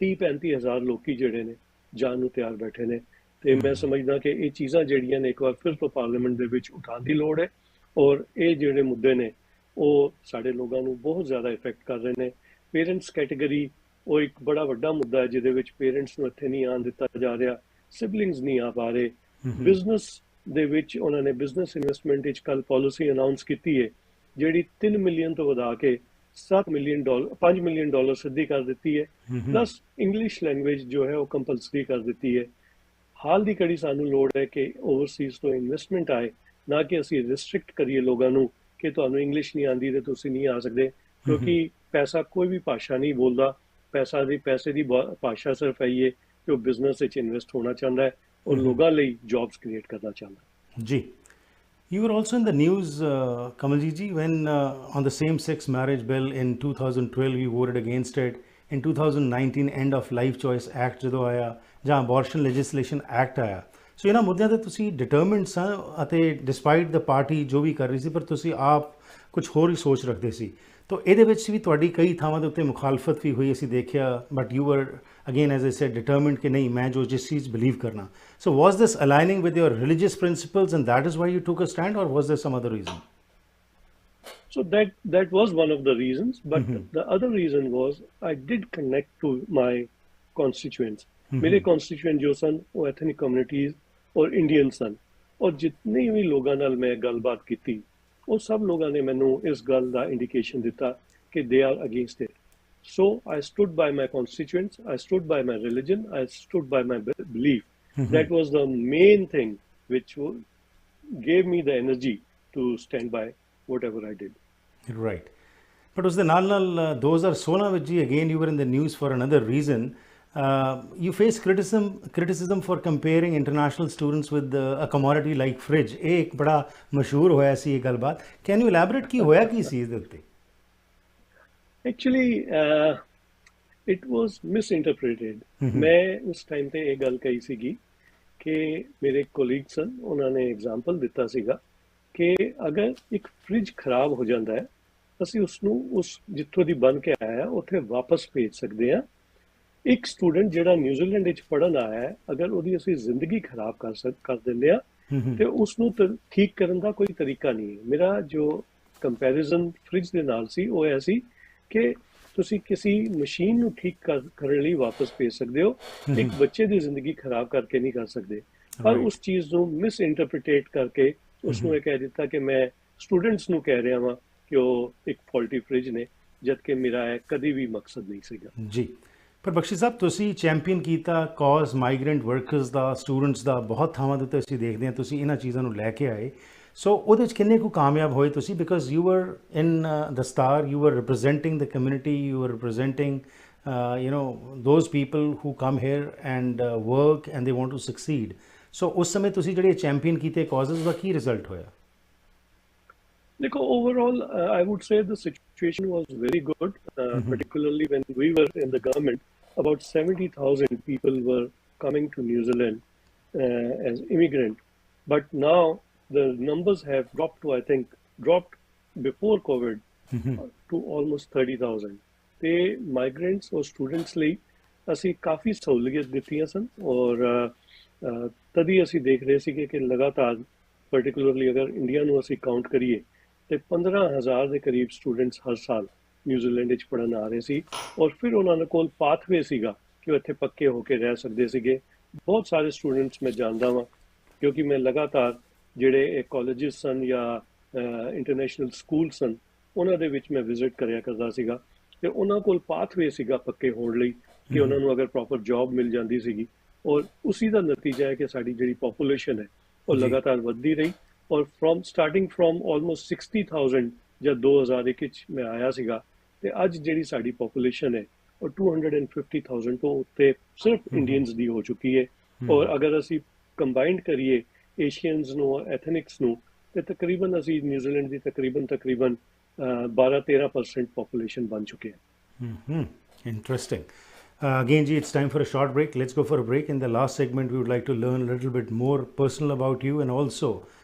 30-35,000 ਲੋਕੀ ਜਿਹੜੇ ਨੇ ਜਾਣ ਨੂੰ ਤਿਆਰ ਬੈਠੇ ਨੇ। ਤੇ ਮੈਂ ਸਮਝਦਾ ਕਿ ਇਹ ਚੀਜ਼ਾਂ ਜਿਹੜੀਆਂ ਨੇ ਇੱਕ ਵਾਰ ਫਿਰ ਤੋਂ ਪਾਰਲੀਮੈਂਟ ਦੇ ਵਿੱਚ ਉਠਾਉਣ ਦੀ ਲੋੜ ਹੈ। ਔਰ ਇਹ ਜਿਹੜੇ ਮੁੱਦੇ ਨੇ ਉਹ ਸਾਡੇ ਲੋਕਾਂ ਨੂੰ ਬਹੁਤ ਜ਼ਿਆਦਾ ਇਫੈਕਟ ਕਰ ਰਹੇ ਨੇ। ਪੇਰੈਂਟਸ ਕੈਟੇਗਰੀ ਉਹ ਇੱਕ ਬੜਾ ਵੱਡਾ ਮੁੱਦਾ ਹੈ ਜਿਹਦੇ ਵਿੱਚ ਪੇਰੈਂਟਸ ਨੂੰ ਇੱਥੇ ਨਹੀਂ ਆਉਣ ਦਿੱਤਾ ਜਾ ਰਿਹਾ, ਸਿਬਲਿੰਗਸ ਨਹੀਂ ਆ ਪਾ ਰਹੇ। ਬਿਜ਼ਨਸ ਦੇ ਵਿੱਚ ਉਹਨਾਂ ਨੇ ਬਿਜ਼ਨਸ ਇਨਵੈਸਟਮੈਂਟ ਵਿੱਚ ਕੱਲ ਪਾਲਿਸੀ ਅਨਾਉਂਸ ਕੀਤੀ ਹੈ ਜਿਹੜੀ 3 ਮਿਲੀਅਨ ਤੋਂ ਵਧਾ ਕੇ $5 ਮਿਲੀਅਨ ਸਿੱਧੀ ਕਰ ਦਿੱਤੀ ਹੈ। ਪਲੱਸ ਇੰਗਲਿਸ਼ ਲੈਂਗੁਏਜ ਜੋ ਹੈ ਉਹ ਕੰਪਲਸਰੀ ਕਰ ਦਿੱਤੀ ਹੈ। ਹਾਲ ਦੀ ਘੜੀ ਸਾਨੂੰ ਲੋੜ ਹੈ ਕਿ ਓਵਰਸੀਜ਼ ਤੋਂ ਇਨਵੈਸਟਮੈਂਟ ਆਏ, ਨਾ ਕਿ ਅਸੀਂ ਰਿਸਟ੍ਰਿਕਟ ਕਰੀਏ ਲੋਕਾਂ ਨੂੰ ਕਿ ਤੁਹਾਨੂੰ ਇੰਗਲਿਸ਼ ਨਹੀਂ ਆਉਂਦੀ ਤੇ ਤੁਸੀਂ ਨਹੀਂ ਆ ਸਕਦੇ। ਕਿਉਂਕਿ ਪੈਸਾ ਕੋਈ ਵੀ ਭਾਸ਼ਾ ਨਹੀਂ ਬੋਲਦਾ। ਪੈਸੇ ਦੀ ਭਾਸ਼ਾ ਸਿਰਫ ਹੈ ਹੀ ਕਿ ਉਹ ਬਿਜ਼ਨਸ ਵਿੱਚ ਇਨਵੈਸਟ ਹੋਣਾ ਚਾਹੁੰਦਾ ਹੈ ਔਰ ਲੋਕਾਂ ਲਈ ਜੌਬਸ ਕ੍ਰੀਏਟ ਕਰਨਾ ਚਾਹੁੰਦਾ ਹੈ। ਜੀ, you were also in the news, Kanwaljit ji, when on the same-sex marriage bill in 2012 you voted against it. In 2019 end of life choice act ਜਦੋਂ ਆਇਆ ਜਾਂ abortion legislation act ਆਇਆ। ਸੋ ਇਹਨਾਂ ਮੁੱਦਿਆਂ 'ਤੇ ਤੁਸੀਂ ਡਿਟਰਮਿੰਡ ਸਾਂ ਅਤੇ ਡਿਸਪਾਈਟ ਦ ਪਾਰਟੀ ਜੋ ਵੀ ਕਰ ਰਹੀ ਸੀ, ਪਰ ਤੁਸੀਂ ਆਪ ਕੁਝ ਹੋਰ ਹੀ ਸੋਚ ਰੱਖਦੇ ਸੀ। ਤਾਂ ਇਹਦੇ ਵਿੱਚ ਵੀ ਤੁਹਾਡੀ ਕਈ ਥਾਵਾਂ ਦੇ ਉੱਤੇ ਮੁਖਾਲਫਤ ਵੀ ਹੋਈ, ਅਸੀਂ ਦੇਖਿਆ, but you were again as I said determined ਕਿ ਨਹੀਂ, ਮੈਂ ਜੋ ਜਿਸ ਚੀਜ਼ ਬਿਲੀਵ ਕਰਨਾ। So was this aligning with your religious principles and that is why you took a stand, or was there some other reason? So that was one of the reasons, but the other reason was I did connect to my constituents. मेरे constituent जो सन वो ethnic communities और Indian सन, और जितने भी लोगों नाल मैं गलबात की ਉਹ ਸਭ ਲੋਕਾਂ ਨੇ ਮੈਨੂੰ ਇਸ ਗੱਲ ਦਾ ਇੰਡੀਕੇਸ਼ਨ ਦਿੱਤਾ ਕਿ they are against it. So I stood by my constituents, I stood by my religion, I stood by my belief. That was the main thing which gave me the energy to stand by whatever I did. Right. But ਉਸ ਦੇ ਨਾਲ 2016 ਵਿੱਚ ਜੀ again you were in the news for another reason. You face criticism for comparing international students with a commodity like fridge. ਇਹ ਇੱਕ ਬੜਾ ਮਸ਼ਹੂਰ ਹੋਇਆ ਸੀ ਇਹ ਗੱਲਬਾਤ। Can you elaborate ਕੀ ਹੋਇਆ ਕੀ ਸੀ ਇਸ ਦੇ ਉੱਤੇ? Actually, it was misinterpreted. ਮੈਂ ਉਸ ਟਾਈਮ ਤੇ ਇਹ ਗੱਲ ਕਹੀ ਸੀਗੀ ਕਿ ਮੇਰੇ ਕੋਲੀਗ ਸਨ, ਉਹਨਾਂ ਨੇ ਐਗਜ਼ਾਮਪਲ ਦਿੱਤਾ ਸੀਗਾ ਕਿ ਅਗਰ ਇੱਕ ਫ੍ਰਿਜ ਖਰਾਬ ਹੋ ਜਾਂਦਾ ਹੈ, ਅਸੀਂ ਉਸਨੂੰ ਉਸ ਜਿੱਥੋਂ ਦੀ ਬਣ ਕੇ ਆਇਆ ਉੱਥੇ ਵਾਪਸ ਭੇਜ ਸਕਦੇ ਹਾਂ। ਇੱਕ ਸਟੂਡੈਂਟ ਜਿਹੜਾ ਨਿਊਜ਼ੀਲੈਂਡ ਵਿੱਚ ਪੜ੍ਹਨ ਆਇਆ ਹੈ, ਅਗਰ ਉਹਦੀ ਅਸੀਂ ਜ਼ਿੰਦਗੀ ਖਰਾਬ ਕਰ ਦਿੰਦੇ ਹਾਂ ਤੇ ਉਸਨੂੰ ਠੀਕ ਕਰਨ ਦਾ ਕੋਈ ਤਰੀਕਾ ਨਹੀਂ ਹੈ। ਮੇਰਾ ਜੋ ਕੰਪੈਰੀਜ਼ਨ ਫ੍ਰਿਜ ਦੇ ਨਾਲ ਸੀ ਉਹ ਇਹ ਸੀ ਕਿ ਤੁਸੀਂ ਕਿਸੇ ਮਸ਼ੀਨ ਨੂੰ ਠੀਕ ਕਰਨ ਲਈ ਵਾਪਸ ਭੇਜ ਸਕਦੇ ਹੋ, ਇੱਕ ਬੱਚੇ ਦੀ ਜ਼ਿੰਦਗੀ ਖਰਾਬ ਕਰਕੇ ਨਹੀਂ ਕਰ ਸਕਦੇ। ਪਰ ਉਸ ਚੀਜ਼ ਨੂੰ ਮਿਸ ਇੰਟਰਪ੍ਰੀਟੇਟ ਕਰਕੇ ਉਸਨੂੰ ਇਹ ਕਹਿ ਦਿੱਤਾ ਕਿ ਮੈਂ ਸਟੂਡੈਂਟਸ ਨੂੰ ਕਹਿ ਰਿਹਾ ਵਾਂ ਕਿ ਉਹ ਇੱਕ ਫਾਲਟੀ ਫ੍ਰਿਜ ਨੇ, ਜਦਕਿ ਮੇਰਾ ਇਹ ਕਦੀ ਵੀ ਮਕਸਦ ਨਹੀਂ ਸੀਗਾ। ਜੀ, ਪਰ ਬਖਸ਼ੀ ਸਾਹਿਬ ਤੁਸੀਂ ਚੈਂਪੀਅਨ ਕੀਤਾ ਕਾਜ਼ ਮਾਈਗ੍ਰੈਂਟ ਵਰਕਰਸ ਦਾ, ਸਟੂਡੈਂਟਸ ਦਾ, ਬਹੁਤ ਥਾਵਾਂ ਦੇ ਉੱਤੇ ਅਸੀਂ ਦੇਖਦੇ ਹਾਂ ਤੁਸੀਂ ਇਹਨਾਂ ਚੀਜ਼ਾਂ ਨੂੰ ਲੈ ਕੇ ਆਏ। ਸੋ ਉਹਦੇ ਵਿੱਚ ਕਿੰਨੇ ਕੁ ਕਾਮਯਾਬ ਹੋਏ ਤੁਸੀਂ? Because you were in the star, you were representing the community, you were representing those people who come here and work and they want to succeed. So ਉਸ ਸਮੇਂ ਤੁਸੀਂ ਜਿਹੜੇ ਚੈਂਪੀਅਨ ਕੀਤੇ ਕਾਜ਼ਸ ਦਾ ਕੀ ਰਿਜ਼ਲਟ ਹੋਇਆ? देखो, overall, I would say the situation was very good, particularly when we were in the government. About 70,000 people were coming to New Zealand as immigrant, but now the numbers have dropped to, I think, dropped before COVID to almost 30,000. ਤੇ migrants और students ਲਈ ਅਸੀਂ ਕਾਫੀ ਸਹੂਲੀਅਤ ਦਿੱਤੀਆਂ ਸਨ, ਔਰ ਤਦੀ ਅਸੀਂ ਦੇਖ ਰਹੇ ਸੀਗੇ ਕਿ ਲਗਾਤਾਰ, particularly ਅਗਰ ਇੰਡੀਆ ਨੂੰ ਅਸੀਂ ਕਾਊਂਟ ਕਰੀਏ ਤੇ 15,000 ਦੇ ਕਰੀਬ ਸਟੂਡੈਂਟਸ ਹਰ ਸਾਲ ਨਿਊਜ਼ੀਲੈਂਡ ਵਿੱਚ ਪੜ੍ਹਨ ਆ ਰਹੇ ਸੀ, ਔਰ ਫਿਰ ਉਹਨਾਂ ਦੇ ਕੋਲ ਪਾਥਵੇ ਸੀਗਾ ਕਿ ਉਹ ਇੱਥੇ ਪੱਕੇ ਹੋ ਕੇ ਰਹਿ ਸਕਦੇ ਸੀਗੇ। ਬਹੁਤ ਸਾਰੇ ਸਟੂਡੈਂਟਸ ਮੈਂ ਜਾਣਦਾ ਵਾਂ, ਕਿਉਂਕਿ ਮੈਂ ਲਗਾਤਾਰ ਜਿਹੜੇ ਇਹ ਕਾਲਜਿਸ ਸਨ ਜਾਂ ਇੰਟਰਨੈਸ਼ਨਲ ਸਕੂਲ ਸਨ ਉਹਨਾਂ ਦੇ ਵਿੱਚ ਮੈਂ ਵਿਜ਼ਿਟ ਕਰਿਆ ਕਰਦਾ ਸੀਗਾ, ਤੇ ਉਹਨਾਂ ਕੋਲ ਪਾਥਵੇ ਸੀਗਾ ਪੱਕੇ ਹੋਣ ਲਈ ਕਿ ਉਹਨਾਂ ਨੂੰ ਅਗਰ ਪ੍ਰੋਪਰ ਜੌਬ ਮਿਲ ਜਾਂਦੀ ਸੀਗੀ। ਔਰ ਉਸੀ ਦਾ ਨਤੀਜਾ ਹੈ ਕਿ ਸਾਡੀ ਜਿਹੜੀ ਪੋਪੂਲੇਸ਼ਨ ਹੈ ਉਹ ਲਗਾਤਾਰ ਵੱਧਦੀ ਰਹੀ, ਔਰ ਸਟਾਰਟਿੰਗ ਫਰੋਮ ਆਲਮੋਸਟ 60,000 ਜਦ 2001 ਵਿੱਚ ਮੈਂ ਆਇਆ ਸੀਗਾ, ਤੇ ਅੱਜ ਜਿਹੜੀ ਸਾਡੀ ਪੋਪੂਲੇਸ਼ਨ ਹੈ ਉਹ 250,000 ਤੋਂ ਉੱਤੇ ਸਿਰਫ ਇੰਡੀਅਨਸ ਦੀ ਹੋ ਚੁੱਕੀ ਹੈ। ਔਰ ਅਗਰ ਅਸੀਂ ਕੰਬਾਈਨਡ ਕਰੀਏ ਏਸ਼ੀਅਨਸ ਨੂੰ, ਐਥਨਿਕਸ ਨੂੰ, ਤੇ ਤਕਰੀਬਨ ਅਸੀਂ ਨਿਊਜ਼ੀਲੈਂਡ ਦੀ ਤਕਰੀਬਨ 12-13% ਪੋਪੂਲੇਸ਼ਨ ਬਣ ਚੁੱਕੇ हैं। Interesting. Again, Ji, it's time for a short break. Let's go for a break. In the last segment, we would like to learn a little bit more personal about you, and also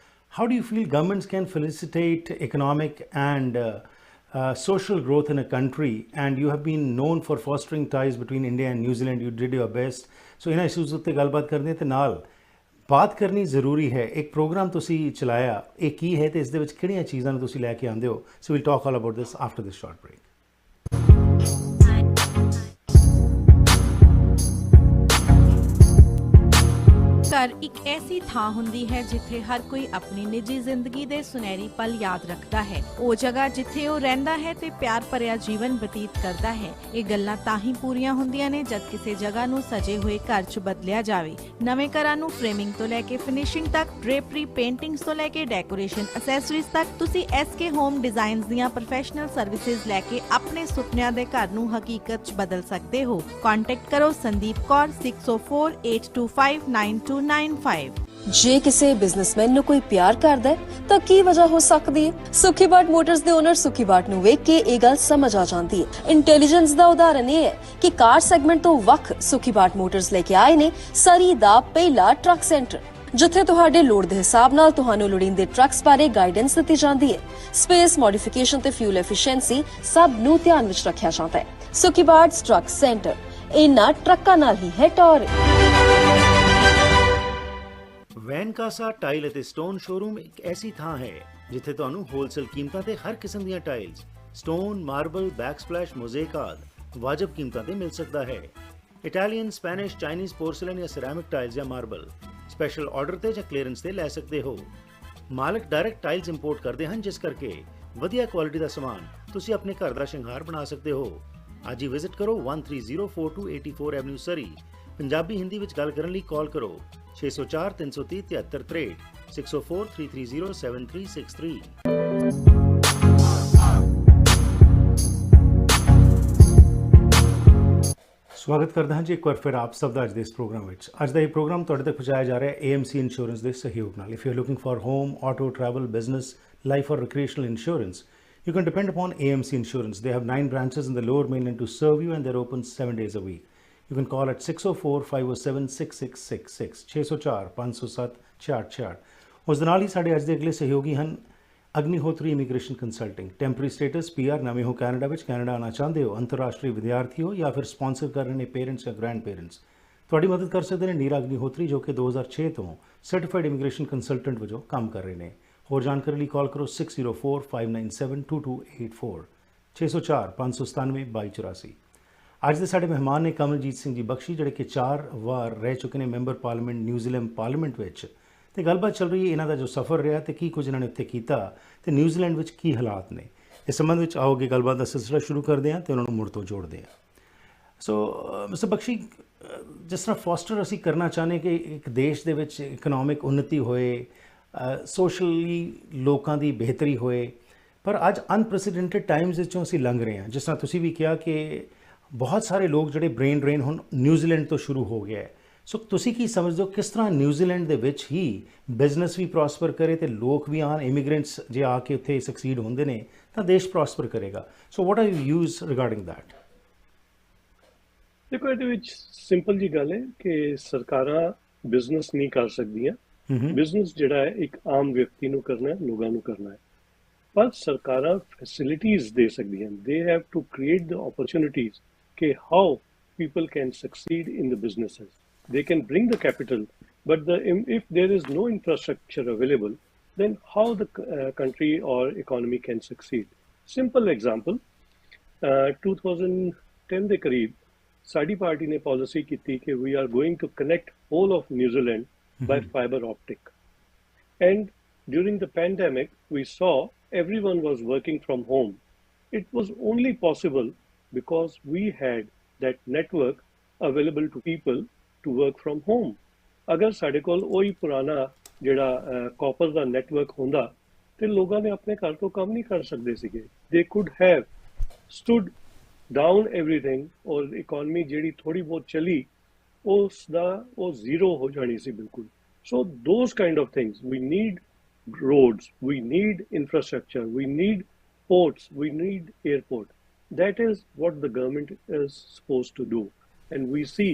how do you feel governments can facilitate economic and social growth in a country? And you have been known for fostering ties between India and New Zealand. You did your best. So इन्हां issues उत्ते गलबात करने ते नाल बात करनी ज़रूरी है। एक प्रोग्राम तुसी चलाया, एक की है ते इस दे विच किहड़ियां चीज़ां नूं तुसी लैके आंदे हो? So we'll talk all about this after this short break. ਘਰ ਇੱਕ ਐਸੀ ਥਾਂ ਹੁੰਦੀ ਹੈ ਜਿੱਥੇ ਹਰ ਕੋਈ ਆਪਣੀ ਨਿੱਜੀ ਜ਼ਿੰਦਗੀ ਦੇ ਸੁਨਹਿਰੀ ਪਲ ਯਾਦ ਰੱਖਦਾ ਹੈ। ਉਹ ਜਗ੍ਹਾ ਜਿੱਥੇ ਉਹ ਰਹਿੰਦਾ ਹੈ ਤੇ ਪਿਆਰ ਭਰਿਆ ਜੀਵਨ ਬਤੀਤ ਕਰਦਾ ਹੈ। ਇਹ ਗੱਲਾਂ ਤਾਂ ਹੀ ਪੂਰੀਆਂ ਹੁੰਦੀਆਂ ਨੇ ਜਦ ਕਿਸੇ ਜਗ੍ਹਾ ਨੂੰ ਸਜੇ ਹੋਏ ਘਰ 'ਚ ਬਦਲਿਆ ਜਾਵੇ। ਨਵੇਂ ਘਰਾਂ ਨੂੰ ਫਰੇਮਿੰਗ ਤੋਂ ਲੈ ਕੇ ਫਿਨਿਸ਼ਿੰਗ ਤੱਕ, ਡ੍ਰੇਪਰੀ, ਪੇਂਟਿੰਗਸ ਤੋਂ ਲੈ ਕੇ ਡੈਕੋਰੇਸ਼ਨ ਅਸੈਸਰੀਜ਼ ਤੱਕ, ਤੁਸੀਂ SK ਹੋਮ ਡਿਜ਼ਾਈਨਸ ਦੀਆਂ ਪ੍ਰੋਫੈਸ਼ਨਲ ਸਰਵਿਸਿਜ਼ ਲੈ ਕੇ ਆਪਣੇ ਸੁਪਨਿਆਂ ਦੇ ਘਰ ਨੂੰ ਹਕੀਕਤ 'ਚ ਬਦਲ ਸਕਦੇ ਹੋ। ਕੰਟੈਕਟ ਕਰੋ ਸੰਦੀਪ ਕੌਰ 6048259295। ਜੇ ਕਿਸੇ ਬਿਜ਼ਨਸਮੈਨ ਨੂੰ ਕੋਈ ਪਿਆਰ ਕਰਦਾ ਹੈ ਤਾਂ ਕੀ ਵਜ੍ਹਾ ਹੋ ਸਕਦੀ ਹੈ? ਸੁਖੀ ਬਾਟ ਮੋਟਰਸ ਦੇ ਓਨਰ ਸੁਖੀ ਬਾਟ ਨੂੰ ਵੇਖ ਕੇ ਇਹ ਗੱਲ ਸਮਝ ਆ ਜਾਂਦੀ ਹੈ। ਇੰਟੈਲੀਜੈਂਸ ਦਾ ਉਦਾਹਰਨ ਇਹ ਹੈ ਕਿ ਕਾਰ ਸੈਗਮੈਂਟ ਤੋਂ ਵੱਖ ਸੁਖੀ ਬਾਟ ਮੋਟਰਸ ਲੈ ਕੇ ਆਏ ਨੇ ਸਰੀ ਦਾ ਪਹਿਲਾ ਟਰੱਕ ਸੈਂਟਰ, ਜਿੱਥੇ ਤੁਹਾਡੇ ਲੋੜ ਦੇ ਹਿਸਾਬ ਨਾਲ ਤੁਹਾਨੂੰ ਲੋੜੀਂਦੇ ਟਰੱਕਸ ਬਾਰੇ ਗਾਈਡੈਂਸ ਦਿੱਤੀ ਜਾਂਦੀ ਹੈ। ਸਪੇਸ, ਮੋਡੀਫਿਕੇਸ਼ਨ ਤੇ ਫਿਊਲ ਐਫੀਸ਼ੀਐਂਸੀ ਸਭ ਨੂੰ ਧਿਆਨ ਵਿੱਚ ਰੱਖਿਆ ਜਾਂਦਾ ਹੈ। ਸੁਖੀ ਬਾਟ ਟਰੱਕ ਸੈਂਟਰ ਇਹਨਾਂ ਟਰੱਕਾਂ ਨਾਲ ਹੀ ਹੈ ਟੌਰ। ਵੈਨਕਾਸਾ ਟਾਈਲ ਅਤੇ ਸਟੋਨ ਸ਼ੋਰੂਮ ਇੱਕ ਐਸੀ ਥਾਂ ਹੈ ਜਿੱਥੇ ਤੁਹਾਨੂੰ ਹੋਲਸੇਲ ਕੀਮਤਾਂ ਤੇ ਹਰ ਕਿਸਮ ਦੀਆਂ ਟਾਈਲਸ, ਸਟੋਨ, ਮਾਰਬਲ, ਬੈਕਸਪਲੈਸ਼, ਮੋਜ਼ੇਕ ਆਦਿ ਵਾਜਬ ਕੀਮਤਾਂ ਤੇ ਮਿਲ ਸਕਦਾ ਹੈ। ਇਟਾਲੀਅਨ, ਸਪੈਨਿਸ਼, ਚਾਈਨੀਜ਼, ਪੋਰਸਲਨ ਜਾਂ ਸਿਰੈਮਿਕ ਟਾਈਲਸ ਜਾਂ ਮਾਰਬਲ ਸਪੈਸ਼ਲ ਆਰਡਰ ਤੇ ਜਾਂ ਕਲੀਅਰੈਂਸ ਤੇ ਲੈ ਸਕਦੇ ਹੋ। ਮਾਲਕ ਡਾਇਰੈਕਟ ਟਾਈਲਸ ਇੰਪੋਰਟ ਕਰਦੇ ਹਨ, ਜਿਸ ਕਰਕੇ ਵਧੀਆ ਕੁਆਲਿਟੀ ਦਾ ਸਮਾਨ ਤੁਸੀਂ ਆਪਣੇ ਘਰ ਦਾ ਸ਼ਿੰਗਾਰ ਬਣਾ ਸਕਦੇ ਹੋ। ਅੱਜ ਹੀ ਵਿਜ਼ਿਟ ਕਰੋ 13042 84 ਐਵਨਿਊ ਸਰੀ। ਪੰਜਾਬੀ ਹਿੰਦੀ ਵਿੱਚ ਗੱਲ ਕਰਨ ਲਈ ਕਾਲ ਕਰੋ 604 330 7363 604 330 7363। ਸਵਾਗਤ ਕਰਦਾ ਹਾਂ ਜੀ ਇੱਕ ਵਾਰ ਫਿਰ ਆਪ ਸਭ ਦਾ ਅੱਜ ਦੇ ਇਸ ਪ੍ਰੋਗਰਾਮ ਵਿੱਚ। ਅੱਜ ਦਾ ਇਹ ਪ੍ਰੋਗਰਾਮ ਤੁਹਾਡੇ ਤੱਕ ਪਹੁੰਚਾਇਆ ਜਾ ਰਿਹਾ ਹੈ AMC ਇੰਸ਼ੋਰੈਂਸ ਦੇ ਸਹਿਯੋਗ ਨਾਲ। If you are looking for home, auto, travel, business, life or recreational insurance, you can depend upon AMC Insurance. They have 9 branches in the Lower Mainland to serve you, and they're open 7 days a week. You can call at 604-507-6666 604-507-6666। ਉਸ ਦੇ ਨਾਲ ਹੀ ਸਾਡੇ ਅੱਜ ਦੇ ਅਗਲੇ ਸਹਿਯੋਗੀ ਹਨ Agnihotri immigration consulting. Temporary status PR, ਨਵੇਂ ਹੋ ਕੈਨੇਡਾ ਵਿੱਚ, ਕੈਨੇਡਾ ਆਉਣਾ ਚਾਹੁੰਦੇ ਹੋ, ਅੰਤਰਰਾਸ਼ਟਰੀ ਵਿਦਿਆਰਥੀ ਹੋ ਜਾਂ ਫਿਰ ਸਪਾਂਸਰ ਕਰ ਰਹੇ ਨੇ ਪੇਰੈਂਟਸ ਜਾਂ ਗ੍ਰੈਂਡ ਪੇਰੈਂਟਸ, ਤੁਹਾਡੀ ਮਦਦ ਕਰ ਸਕਦੇ ਨੇ ਨੀਰਾ ਅਗਨੀਹੋਤਰੀ, ਜੋ ਕਿ 2006 ਤੋਂ ਸਰਟੀਫਾਈਡ ਇਮੀਗ੍ਰੇਸ਼ਨ ਕੰਸਲਟੈਂਟ ਵਜੋਂ ਕੰਮ ਕਰ ਰਹੇ ਨੇ। ਹੋਰ ਜਾਣਕਾਰੀ ਲਈ ਕਾਲ ਕਰੋ 6045972284 604-597-2284। ਅੱਜ ਦੇ ਸਾਡੇ ਮਹਿਮਾਨ ਨੇ ਕਮਲਜੀਤ ਸਿੰਘ ਜੀ ਬਖਸ਼ੀ, ਜਿਹੜੇ ਕਿ 4 ਵਾਰ ਰਹਿ ਚੁੱਕੇ ਨੇ ਮੈਂਬਰ ਪਾਰਲੀਮੈਂਟ ਨਿਊਜ਼ੀਲੈਂਡ ਪਾਰਲੀਮੈਂਟ ਵਿੱਚ, ਤੇ ਗੱਲਬਾਤ ਚੱਲ ਰਹੀ ਹੈ ਇਹਨਾਂ ਦਾ ਜੋ ਸਫ਼ਰ ਰਿਹਾ ਤੇ ਕੀ ਕੁਝ ਇਹਨਾਂ ਨੇ ਉੱਥੇ ਕੀਤਾ ਤੇ ਨਿਊਜ਼ੀਲੈਂਡ ਵਿੱਚ ਕੀ ਹਾਲਾਤ ਨੇ। ਇਸ ਸੰਬੰਧ ਵਿੱਚ ਆਓਗੇ ਗੱਲਬਾਤ ਦਾ ਸਿਲਸਿਲਾ ਸ਼ੁਰੂ ਕਰਦੇ ਹਾਂ ਤੇ ਉਹਨਾਂ ਨੂੰ ਮੁੜ ਤੋਂ ਜੋੜਦੇ ਹਾਂ। ਸੋ ਮਿਸਟਰ ਬਖਸ਼ੀ, ਜਿਸ ਤਰ੍ਹਾਂ ਫੋਸਟਰ ਅਸੀਂ ਕਰਨਾ ਚਾਹੁੰਦੇ ਕਿ ਇੱਕ ਦੇਸ਼ ਦੇ ਵਿੱਚ ਇਕਨੋਮਿਕ ਉન્નਤੀ ਹੋਏ, ਸੋਸ਼ਲੀ ਲੋਕਾਂ ਦੀ ਬਿਹਤਰੀ ਹੋਏ, ਪਰ ਅੱਜ ਅਨਪ੍ਰੈਸੀਡੈਂਟਡ ਟਾਈਮਸ ਵਿੱਚੋਂ ਅਸੀਂ ਲੰਘ ਰਹੇ ਹਾਂ। ਜਿਸ ਤਰ੍ਹਾਂ ਤੁਸੀਂ ਵੀ ਕਿਹਾ ਕਿ ਬਹੁਤ ਸਾਰੇ ਲੋਕ ਜਿਹੜੇ ਬ੍ਰੇਨ ਡਰੇਨ ਹੁਣ ਨਿਊਜ਼ੀਲੈਂਡ ਤੋਂ ਸ਼ੁਰੂ ਹੋ ਗਿਆ ਹੈ, ਸੋ ਤੁਸੀਂ ਕੀ ਸਮਝਦੇ ਹੋ ਕਿਸ ਤਰ੍ਹਾਂ ਨਿਊਜ਼ੀਲੈਂਡ ਦੇ ਵਿੱਚ ਹੀ ਬਿਜ਼ਨਸ ਵੀ ਪ੍ਰੋਸਪਰ ਕਰੇ ਤੇ ਲੋਕ ਵੀ ਆਣ, ਇਮੀਗ੍ਰੈਂਟਸ ਜੇ ਆ ਕੇ ਉੱਥੇ ਸਕਸੀਡ ਹੁੰਦੇ ਨੇ ਤਾਂ ਦੇਸ਼ ਪ੍ਰੋਸਪਰ ਕਰੇਗਾ? So what are you views regarding that? ਦੇਖੋ, ਇਹਦੇ ਵਿੱਚ ਸਿੰਪਲ ਜੀ ਗੱਲ ਹੈ ਕਿ ਸਰਕਾਰਾਂ ਬਿਜ਼ਨਸ ਨਹੀਂ ਕਰ ਸਕਦੀਆਂ। ਬਿਜ਼ਨਸ ਜਿਹੜਾ ਹੈ ਇੱਕ ਆਮ ਵਿਅਕਤੀ ਨੂੰ ਕਰਨਾ ਹੈ, ਲੋਕਾਂ ਨੂੰ ਕਰਨਾ ਹੈ। ਪਰ ਸਰਕਾਰਾਂ ਫੈਸਿਲਿਟੀਜ਼ ਦੇ ਸਕਦੀਆਂ। They have to create the opportunities ਕਿ how people can succeed in the businesses. They can bring the capital, but if there is no infrastructure available, then how the country or economy can succeed? Simple example, 2010 ਦੇ ਕਰੀਬ ਸਾਡੀ party ਨੇ policy ਕੀਤੀ ਕਿ we are going to connect whole of New Zealand by fiber optic. And during the pandemic, we saw everyone was working from home. It was only possible because we had that network available to people to work from home. ਅਗਰ ਸਾਡੇ ਕੋਲ ਉਹੀ ਪੁਰਾਣਾ ਜਿਹੜਾ copper ਦਾ network ਹੁੰਦਾ ਤੇ ਲੋਕਾਂ ਨੇ ਆਪਣੇ ਘਰ ਤੋਂ ਕੰਮ ਨਹੀਂ ਕਰ ਸਕਦੇ ਸੀਗੇ। They could have stood down everything, ਔਰ ਇਕਨੋਮੀ ਜਿਹੜੀ ਥੋੜੀ ਬਹੁਤ ਚਲੀ ਉਸ ਦਾ ਉਹ ਜ਼ੀਰੋ ਹੋ ਜਾਣੀ ਸੀ ਬਿਲਕੁਲ। So those kind of things, we need roads, we need infrastructure, we need ports, we need airport. That is what the government is supposed to do. And we see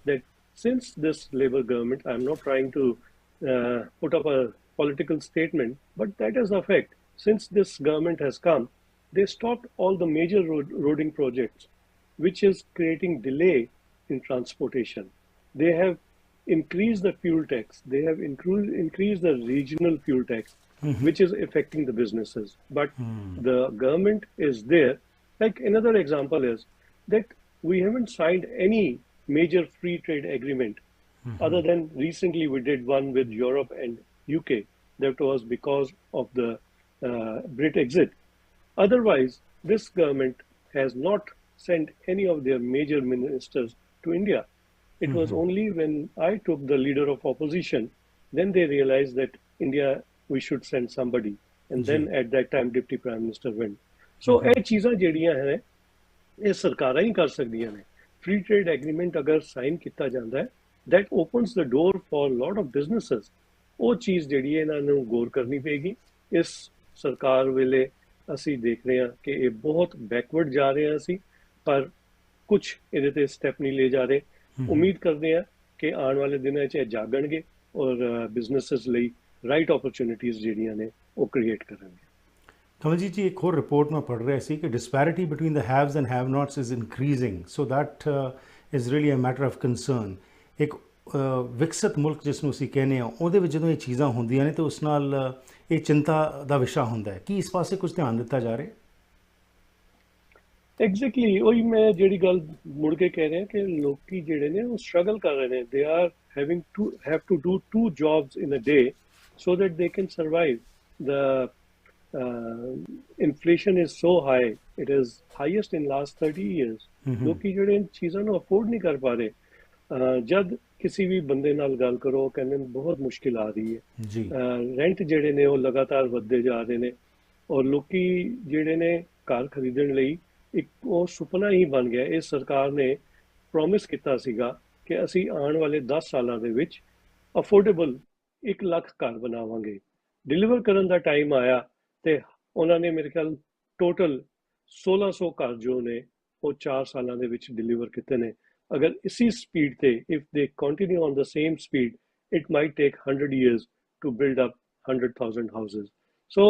that since this Labour government, I'm not trying to put up a political statement, but that is a fact. Since this government has come, they stopped all the major roading projects, which is creating delay in transportation. They have increased the fuel tax. They have increased the regional fuel tax, which is affecting the businesses. But the government is there. Like another example is that we haven't signed any major free trade agreement other than recently we did one with Europe and UK. That was because of the Brit exit. Otherwise, this government has not sent any of their major ministers to India. It was only when I took the leader of opposition, then they realized that India, we should send somebody. And then at that time, Deputy Prime Minister went. ਸੋ ਇਹ ਚੀਜ਼ਾਂ ਜਿਹੜੀਆਂ ਹੈ ਇਹ ਸਰਕਾਰਾਂ ਹੀ ਕਰ ਸਕਦੀਆਂ ਨੇ। Free trade agreement ਅਗਰ ਸਾਈਨ ਕੀਤਾ ਜਾਂਦਾ ਹੈ, that opens the door for lot of businesses. ਉਹ ਚੀਜ਼ ਜਿਹੜੀ ਹੈ ਇਹਨਾਂ ਨੂੰ ਗੌਰ ਕਰਨੀ ਪਏਗੀ। ਇਸ ਸਰਕਾਰ ਵੇਲੇ ਅਸੀਂ ਦੇਖ ਰਹੇ ਹਾਂ ਕਿ ਇਹ ਬਹੁਤ ਬੈਕਵਰਡ ਜਾ ਰਹੇ ਹਾਂ ਅਸੀਂ, ਪਰ ਕੁਝ ਇਹਦੇ ਤੇ ਸਟੈਪ ਨਹੀਂ ਲੈ ਜਾ ਰਹੇ। ਉਮੀਦ ਕਰਦੇ ਹਾਂ ਕਿ ਆਉਣ ਵਾਲੇ ਦਿਨਾਂ 'ਚ ਇਹ ਜਾਗਣਗੇ ਔਰ ਬਿਜ਼ਨੈਸਸ ਲਈ ਰਾਈਟ ਓਪਰਚੁਨਿਟੀਜ਼ ਜਿਹੜੀਆਂ ਨੇ ਉਹ ਕ੍ਰੀਏਟ ਕਰਨਗੇ। कमलजीत जी, एक और रिपोर्ट में पढ़ रहे सी कि disparity between the haves and have nots is increasing, so that is really a matter of concern. ਇੱਕ ਵਿਕਸਿਤ ਮੁਲਕ ਜਿਸ ਨੂੰ ਅਸੀਂ ਕਹਿੰਦੇ ਹਾਂ ਉਹਦੇ ਵਿੱਚ ਜਦੋਂ ਇਹ ਚੀਜ਼ਾਂ ਹੁੰਦੀਆਂ ਨੇ ਤਾਂ ਉਸ ਨਾਲ ਇਹ ਚਿੰਤਾ ਦਾ ਵਿਸ਼ਾ ਹੁੰਦਾ ਹੈ। ਕੀ ਇਸ ਪਾਸੇ ਕੁਝ ਧਿਆਨ ਦਿੱਤਾ ਜਾ ਰਿਹਾ? ਐਗਜ਼ੈਕਟਲੀ ਉਹੀ ਮੈਂ ਜਿਹੜੀ ਗੱਲ ਮੁੜ ਕੇ ਕਹਿ ਰਿਹਾ ਕਿ ਲੋਕੀ ਜਿਹੜੇ ਨੇ ਉਹ ਸਟਰਗਲ ਕਰ ਰਹੇ ਨੇ। They are have to do 2 jobs in a day so that they can survive. The inflation is so high, it is highest in last 30 years. ਲੋਕੀ ਜਿਹੜੇ ਇਨ ਚੀਜ਼ਾਂ ਨੂੰ ਅਫੋਰਡ ਨਹੀਂ ਕਰ ਪਾ ਰਹੇ। ਜਦ ਕਿਸੇ ਵੀ ਬੰਦੇ ਨਾਲ ਗੱਲ ਕਰੋ ਕਹਿੰਦੇ ਬਹੁਤ ਮੁਸ਼ਕਿਲ ਆ ਰਹੀ ਹੈ। ਰੈਂਟ ਜਿਹੜੇ ਨੇ ਉਹ ਲਗਾਤਾਰ ਵੱਧਦੇ ਜਾ ਰਹੇ ਨੇ ਔਰ ਲੋਕੀ ਜਿਹੜੇ ਨੇ ਘਰ ਖਰੀਦਣ ਲਈ ਇੱਕ ਉਹ ਸੁਪਨਾ ਹੀ ਬਣ ਗਿਆ। ਇਹ ਸਰਕਾਰ ਨੇ ਪ੍ਰੋਮਿਸ ਕੀਤਾ ਸੀਗਾ ਕਿ ਅਸੀਂ ਆਉਣ ਵਾਲੇ 10 ਸਾਲਾਂ ਦੇ ਵਿੱਚ ਅਫੋਰਡੇਬਲ 1 ਲੱਖ ਘਰ ਬਣਾਵਾਂਗੇ। ਡਿਲੀਵਰ ਕਰਨ ਦਾ ਟਾਈਮ ਆਇਆ ਤੇ ਉਹਨਾਂ ਨੇ ਮੇਰੇ ਖਿਆਲ ਟੋਟਲ 1600 ਘਰ ਜੋ ਨੇ ਉਹ 4 ਸਾਲਾਂ ਦੇ ਵਿੱਚ ਡਿਲੀਵਰ ਕੀਤੇ ਨੇ। ਅਗਰ ਇਸੀ ਸਪੀਡ ਤੇ if they continue on the same speed, it might take 100 years to build up 100,000 houses. So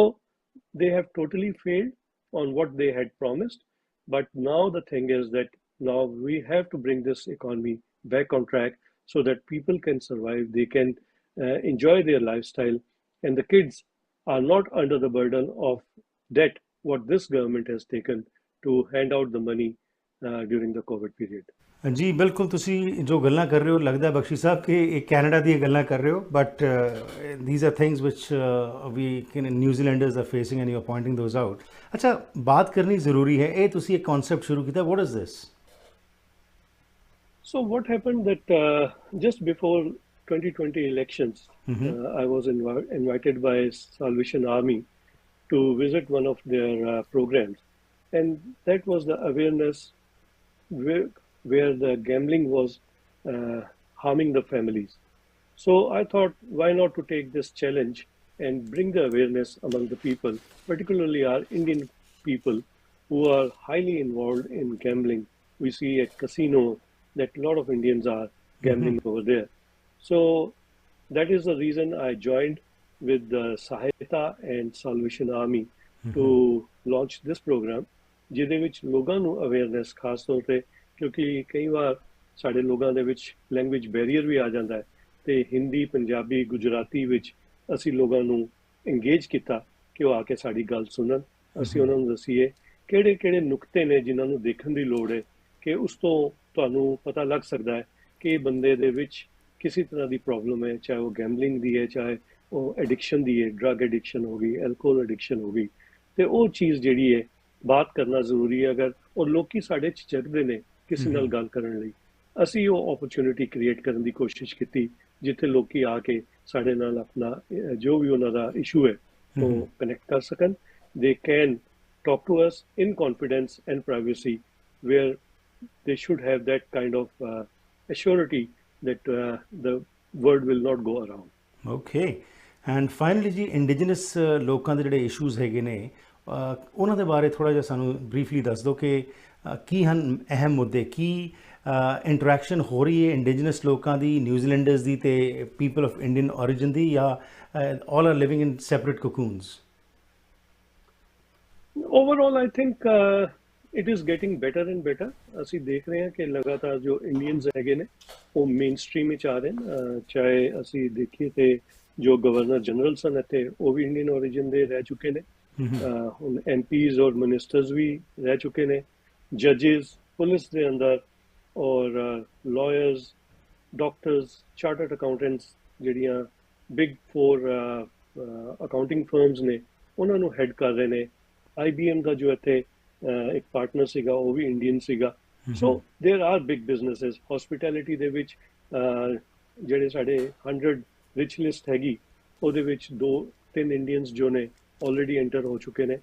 they have totally failed on what they had promised. But now the thing is that now we have to bring this economy back on track so that people can survive, they can enjoy their lifestyle, and the kids are not under the burden of debt what this government has taken to hand out the money during the COVID period. ਜੀ ਬਿਲਕੁਲ, ਤੁਸੀਂ ਜੋ ਗੱਲਾਂ ਕਰ ਰਹੇ ਹੋ ਲੱਗਦਾ ਬਖਸ਼ੀ ਸਾਹਿਬ ਕਿ ਇਹ ਕੈਨੇਡਾ ਦੀਆਂ ਗੱਲਾਂ ਕਰ ਰਹੇ ਹੋ, but these are things which we New Zealanders are facing and you are pointing those out. ਅੱਛਾ, ਬਾਤ ਕਰਨੀ ਜ਼ਰੂਰੀ ਹੈ। ਇਹ ਤੁਸੀਂ ਇੱਕ ਕਨਸੈਪਟ ਸ਼ੁਰੂ ਕੀਤਾ, what is this? So what happened that just before 2020 elections, I was invited by Salvation Army to visit one of their programs, and that was the awareness where the gambling was harming the families. So I thought, why not to take this challenge and bring the awareness among the people, particularly our Indian people who are highly involved in gambling. We see at casino that a lot of Indians are gambling over there. So that is the reason I joined with the Sahayata and Salvation Army to launch this program, ਜਿਹਦੇ ਵਿੱਚ ਲੋਕਾਂ ਨੂੰ awareness ਖਾਸ ਤੌਰ ਤੇ, ਕਿਉਂਕਿ ਕਈ ਵਾਰ ਸਾਡੇ ਲੋਕਾਂ ਦੇ ਵਿੱਚ ਲੈਂਗੁਏਜ ਬੈਰੀਅਰ ਵੀ ਆ ਜਾਂਦਾ ਹੈ, ਤੇ ਹਿੰਦੀ, ਪੰਜਾਬੀ, ਗੁਜਰਾਤੀ ਵਿੱਚ ਅਸੀਂ ਲੋਕਾਂ ਨੂੰ ਇੰਗੇਜ ਕੀਤਾ ਕਿ ਉਹ ਆ ਕੇ ਸਾਡੀ ਗੱਲ ਸੁਣਨ, ਅਸੀਂ ਉਹਨਾਂ ਨੂੰ ਦਸੀਏ ਕਿਹੜੇ ਕਿਹੜੇ ਨੁਕਤੇ ਨੇ ਜਿਨ੍ਹਾਂ ਨੂੰ ਦੇਖਣ ਦੀ ਲੋੜ ਹੈ, ਕਿ ਉਸ ਤੋਂ ਤੁਹਾਨੂੰ ਪਤਾ ਲੱਗ ਸਕਦਾ ਹੈ ਕਿ ਇਹ ਬੰਦੇ ਦੇ ਵਿੱਚ ਕਿਸੇ ਤਰ੍ਹਾਂ ਦੀ ਪ੍ਰੋਬਲਮ ਹੈ, ਚਾਹੇ ਉਹ ਗੈਂਬਲਿੰਗ ਦੀ ਹੈ, ਚਾਹੇ ਉਹ ਐਡਿਕਸ਼ਨ ਦੀ ਹੈ, ਡਰੱਗ ਐਡਿਕਸ਼ਨ ਹੋ ਗਈ, ਐਲਕੋਹਲ ਐਡਿਕਸ਼ਨ ਹੋ ਗਈ, ਤੇ ਉਹ ਚੀਜ਼ ਜਿਹੜੀ ਹੈ ਬਾਤ ਕਰਨਾ ਜ਼ਰੂਰੀ ਹੈ। ਅਗਰ ਉਹ ਲੋਕੀ ਸਾਡੇ ਝਿਜਕਦੇ ਨੇ ਕਿਸੇ ਨਾਲ ਗੱਲ ਕਰਨ ਲਈ, ਅਸੀਂ ਉਹ ਓਪਰਚੁਨਿਟੀ ਕ੍ਰੀਏਟ ਕਰਨ ਦੀ ਕੋਸ਼ਿਸ਼ ਕੀਤੀ ਜਿੱਥੇ ਲੋਕੀ ਆ ਕੇ ਸਾਡੇ ਨਾਲ ਆਪਣਾ ਜੋ ਵੀ ਉਹਨਾਂ ਦਾ ਇਸ਼ੂ ਹੈ ਉਹ ਕਨੈਕਟ ਕਰ ਸਕਣ। They can talk to us in confidence and privacy, where they should have that kind of assurity that the word will not go around. Okay, and finally ਜੀ ਇੰਡੀਜਨਸ ਲੋਕਾਂ ਦੇ ਜਿਹੜੇ ਇਸ਼ੂਜ਼ ਹੈਗੇ ਨੇ ਉਹਨਾਂ ਦੇ ਬਾਰੇ ਥੋੜ੍ਹਾ ਜਿਹਾ ਸਾਨੂੰ ਬਰੀਫਲੀ ਦੱਸ ਦਿਓ ਕਿ ਕੀ ਹਨ ਅਹਿਮ ਮੁੱਦੇ, ਕੀ ਇੰਟਰੈਕਸ਼ਨ ਹੋ ਰਹੀ ਹੈ ਇੰਡੀਜਨਸ ਲੋਕਾਂ ਦੀ, ਨਿਊਜ਼ੀਲੈਂਡਰਸ ਦੀ ਤੇ ਪੀਪਲ ਆਫ ਇੰਡੀਅਨ origin ਦੀ, ਜਾਂ all are living in separate cocoons? Overall, I think it is getting better and better. ਅਸੀਂ ਦੇਖ ਰਹੇ ਹਾਂ ਕਿ ਲਗਾਤਾਰ ਜੋ ਇੰਡੀਅਨਸ ਹੈਗੇ ਨੇ ਉਹ ਮੇਨ ਸਟ੍ਰੀਮ ਵਿੱਚ ਆ ਰਹੇ ਨੇ। ਚਾਹੇ ਅਸੀਂ ਦੇਖੀਏ ਤੇ ਜੋ ਗਵਰਨਰ ਜਨਰਲ ਸਨ ਇੱਥੇ ਉਹ ਵੀ ਇੰਡੀਅਨ origin ਦੇ ਰਹਿ ਚੁੱਕੇ ਨੇ, ਹੁਣ MPs ਔਰ ਮਿਨਿਸਟਰਸ ਵੀ ਰਹਿ ਚੁੱਕੇ ਨੇ, ਜੱਜਿਸ ਪੁਲਿਸ ਦੇ ਅੰਦਰ, ਔਰ ਲਾਇਰਸ, ਡਾਕਟਰਸ, ਚਾਰਟਰਡ ਅਕਾਊਂਟੈਂਟਸ, ਜਿਹੜੀਆਂ ਬਿਗ 4 ਅਕਾਊਂਟਿੰਗ ਫਰਮਸ ਨੇ ਉਹਨਾਂ ਨੂੰ ਹੈਡ ਕਰ ਰਹੇ ਨੇ। IBM ਦਾ ਜੋ ਇੱਥੇ ਇੱਕ ਪਾਰਟਨਰ ਸੀਗਾ ਉਹ ਵੀ ਇੰਡੀਅਨ ਸੀਗਾ। ਸੋ ਦੇਰ ਆਰ ਬਿਗ ਬਿਜ਼ਨਸਿਸ। ਹੌਸਪਿਟੈਲਿਟੀ ਦੇ ਵਿੱਚ ਜਿਹੜੇ ਸਾਡੇ 100 ਰਿਚ ਲਿਸਟ ਹੈਗੀ ਉਹਦੇ ਵਿੱਚ 2-3 ਇੰਡੀਅਨਸ ਜੋ ਨੇ ਆਲਰੇਡੀ ਐਂਟਰ ਹੋ ਚੁੱਕੇ ਨੇ।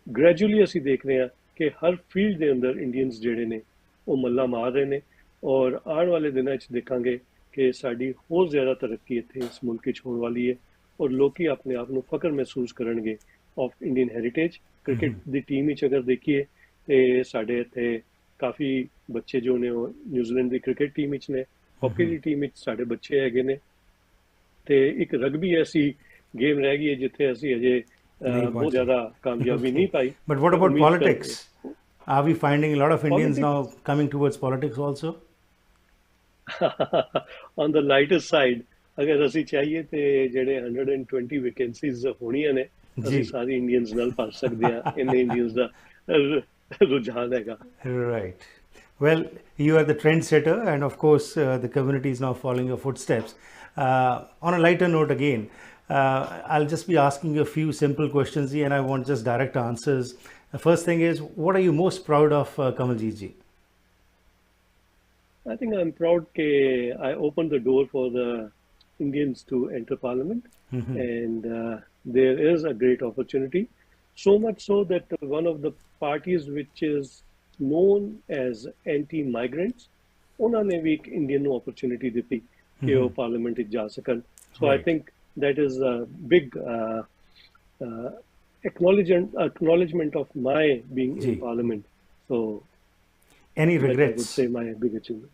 ਗ੍ਰੈਜੂਅਲੀ ਅਸੀਂ ਦੇਖ ਰਹੇ ਹਾਂ ਕਿ ਹਰ ਫੀਲਡ ਦੇ ਅੰਦਰ ਇੰਡੀਅਨਸ ਜਿਹੜੇ ਨੇ ਉਹ ਮੱਲਾ ਮਾਰ ਰਹੇ ਨੇ, ਔਰ ਆਉਣ ਵਾਲੇ ਦਿਨਾਂ 'ਚ ਦੇਖਾਂਗੇ ਕਿ ਸਾਡੀ ਹੋਰ ਜ਼ਿਆਦਾ ਤਰੱਕੀ ਇੱਥੇ ਇਸ ਮੁਲਕ ਵਿੱਚ ਹੋਣ ਵਾਲੀ ਹੈ, ਔਰ ਲੋਕੀ ਆਪਣੇ ਆਪ ਨੂੰ ਫਖਰ ਮਹਿਸੂਸ ਕਰਨਗੇ of Indian heritage. Cricket the team ਵਿੱਚ ਅਗਰ ਦੇਖੀਏ ਤੇ ਸਾਡੇ ਇੱਥੇ ਕਾਫੀ ਬੱਚੇ ਜੋ ਨੇ ਉਹ ਨਿਊਜ਼ੀਲੈਂਡ ਦੀ ਕ੍ਰਿਕਟ ਟੀਮ ਵਿੱਚ ਨੇ, ਹਾਕੀ ਦੀ ਟੀਮ ਵਿੱਚ ਸਾਡੇ ਬੱਚੇ ਹੈਗੇ ਨੇ, ਤੇ ਇੱਕ ਰਗਬੀ ਐਸੀ ਗੇਮ ਰਹਿ ਗਈ ਹੈ ਜਿੱਥੇ ਅਸੀਂ ਅਜੇ ਬਹੁਤ ਜ਼ਿਆਦਾ ਕਾਮਯਾਬੀ ਨਹੀਂ ਪਾਈ। But what about politics? Are we finding a lot of Indians now coming towards politics also? On the lighter side, ਅਗਰ ਅਸੀਂ ਚਾਹੀਏ ਤੇ ਜਿਹੜੇ 120 ਵੈਕੈਂਸੀਜ਼ ਹੋਣੀਆਂ ਨੇ ਅਸੀਂ ਸਾਰੇ ਇੰਡੀਅਨਸ ਨਾਲ ਭਰ ਸਕਦੇ ਹਾਂ, ਇੰਨੇ ਇੰਡੀਅਨਸ ਦਾ ਰੁਝਾਨ ਹੈਗਾ। Right. Well, you are the trendsetter, and of course the community is now following your footsteps. On a lighter note again, I'll just be asking you a few simple questions and I want just direct answers. The first thing is, what are you most proud of, Kanwaljit ji? I think I'm proud that I opened the door for the Indians to enter parliament, and there is a great opportunity, so much so that one of the parties which is known as anti-migrants, ਉਹਨਾਂ ਨੇ ਵੀ ਇੱਕ Indian ਨੂੰ opportunity ਦਿੱਤੀ ਕਿ ਉਹ parliament ਵਿੱਚ ਜਾ ਸਕਣ। So I think that is a big acknowledgement of my being in parliament. So any regrets? I would say my big achievement.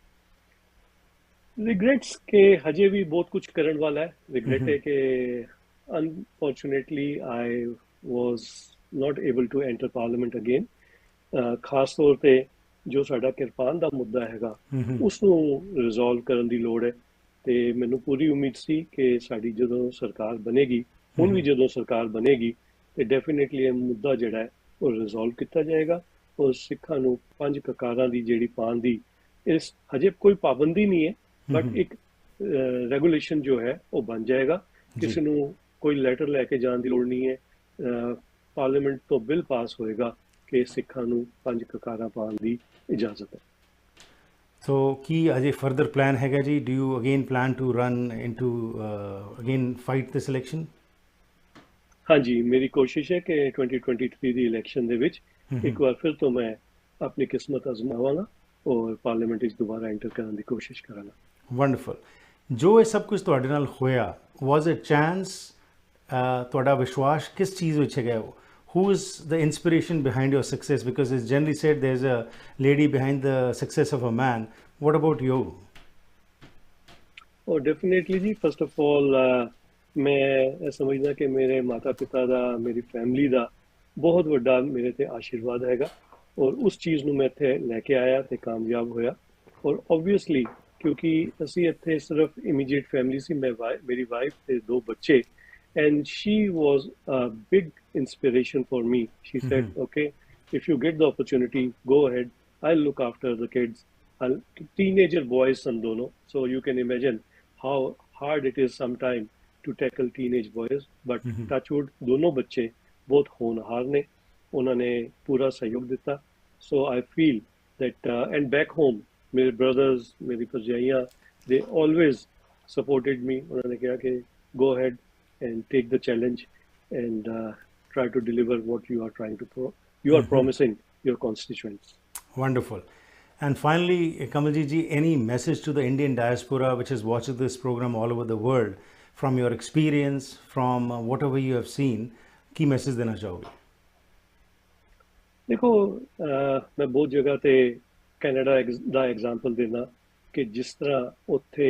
Regrets के हजे भी बहुत कुछ करने वाला है। Regret है कि unfortunately I was not able to enter parliament again. ਖਾਸ ਤੌਰ ਤੇ ਜੋ ਸਾਡਾ ਕਿਰਪਾਨ ਦਾ ਮੁੱਦਾ ਹੈਗਾ ਉਸ ਨੂੰ ਰਿਜ਼ੋਲਵ ਕਰਨ ਦੀ ਲੋੜ ਹੈ, ਤੇ ਮੈਨੂੰ ਪੂਰੀ ਉਮੀਦ ਸੀ ਕਿ ਸਾਡੀ ਜਦੋਂ ਸਰਕਾਰ ਬਣੇਗੀ, ਹੁਣ ਵੀ ਜਦੋਂ ਸਰਕਾਰ ਬਣੇਗੀ ਤੇ ਡੈਫੀਨੇਟਲੀ ਇਹ ਮੁੱਦਾ ਜਿਹੜਾ ਹੈ ਉਹ ਰਿਜ਼ੋਲਵ ਕੀਤਾ ਜਾਏਗਾ, ਔਰ ਸਿੱਖਾਂ ਨੂੰ 5 ਕਕਾਰਾਂ ਦੀ ਜਿਹੜੀ ਪਾਣ ਦੀ ਇਸ ਹਜੇ ਕੋਈ ਪਾਬੰਦੀ ਨਹੀਂ ਹੈ, ਬਟ ਇੱਕ ਰੈਗੂਲੇਸ਼ਨ ਜੋ ਹੈ ਉਹ ਬਣ ਜਾਏਗਾ। ਕਿਸੇ ਨੂੰ ਕੋਈ ਲੈਟਰ ਲੈ ਕੇ ਜਾਣ ਦੀ ਲੋੜ ਨਹੀਂ ਹੈ, ਪਾਰਲੀਮੈਂਟ ਤੋਂ ਬਿੱਲ ਪਾਸ ਹੋਏਗਾ ਕਿ ਸਿੱਖਾਂ ਨੂੰ 5 ਕਕਾਰਾਂ ਪਾਉਣ ਦੀ ਇਜਾਜ਼ਤ ਹੈ। ਸੋ ਕੀ ਅਜੇ ਫਰਦਰ ਪਲਾਨ ਹੈਗਾ ਜੀ? Do you again plan to run into again fight this election? ਹਾਂਜੀ, ਮੇਰੀ ਕੋਸ਼ਿਸ਼ ਹੈ ਕਿ 2023 ਦੀ ਇਲੈਕਸ਼ਨ ਦੇ ਵਿੱਚ ਇੱਕ ਵਾਰ ਫਿਰ ਤੋਂ ਮੈਂ ਆਪਣੀ ਕਿਸਮਤ ਅਜ਼ਮਾਵਾਂਗਾ ਔਰ ਪਾਰਲੀਮੈਂਟ ਵਿੱਚ ਦੁਬਾਰਾ ਐਂਟਰ ਕਰਨ ਦੀ ਕੋਸ਼ਿਸ਼ ਕਰਾਂਗਾ। ਵੰਡਰਫੁਲ। ਜੋ ਇਹ ਸਭ ਕੁਝ ਤੁਹਾਡੇ ਨਾਲ ਹੋਇਆ, ਵਾਜ਼ ਇਟ ਚਾਂਸ? ਤੁਹਾਡਾ ਵਿਸ਼ਵਾਸ ਕਿਸ ਚੀਜ਼ ਵਿੱਚ ਹੈਗਾ? Who is the inspiration behind your success? Because it's generally said there's a lady behind the success of a man. What about you? Oh, definitely ji. First of all, मैं समझदा कि मेरे माता पिता ਦਾ, ਮੇਰੀ ਫੈਮਿਲੀ ਦਾ ਬਹੁਤ ਵੱਡਾ ਮੇਰੇ ਤੇ ਆਸ਼ੀਰਵਾਦ ਹੈਗਾ, ਔਰ ਉਸ ਚੀਜ਼ ਨੂੰ ਮੈਂ ਇੱਥੇ ਲੈ ਕੇ ਆਇਆ ਤੇ ਕਾਮਯਾਬ ਹੋਇਆ। ਔਰ ਓਬਵੀਅਸਲੀ ਕਿਉਂਕਿ ਅਸੀਂ ਇੱਥੇ ਸਿਰਫ ਇਮੀਡੀਏਟ ਫੈਮਿਲੀ ਸੀ, ਮੇਰੀ ਵਾਈਫ ਤੇ 2 ਬੱਚੇ, and she was a big inspiration for me. She said, okay, if you get the opportunity, go ahead, I'll look after the kids. Teenager boys and dono, so you can imagine how hard it is sometime to tackle teenage boys, but touchwood dono bacche bahut honhar ne, unhone pura sahyog dita। So I feel that and back home mere brothers, meri bhajaiyan, they always supported me। unhone kaha ki go ahead and take the challenge and try to deliver what you are trying to you are promising your constituents। Wonderful. And finally, Kanwaljit ji, any message to the Indian diaspora which is watching this program all over the world, from your experience, from whatever you have seen, Ki message ਦੇਣਾ ਚਾਹੋਗੇ? ਦੇਖੋ, ਮੈਂ ਬਹੁਤ ਜਗ੍ਹਾ ਤੇ Canada ਦਾ example ਦੇਣਾ ਕਿ ਜਿਸ ਤਰ੍ਹਾਂ ਉੱਥੇ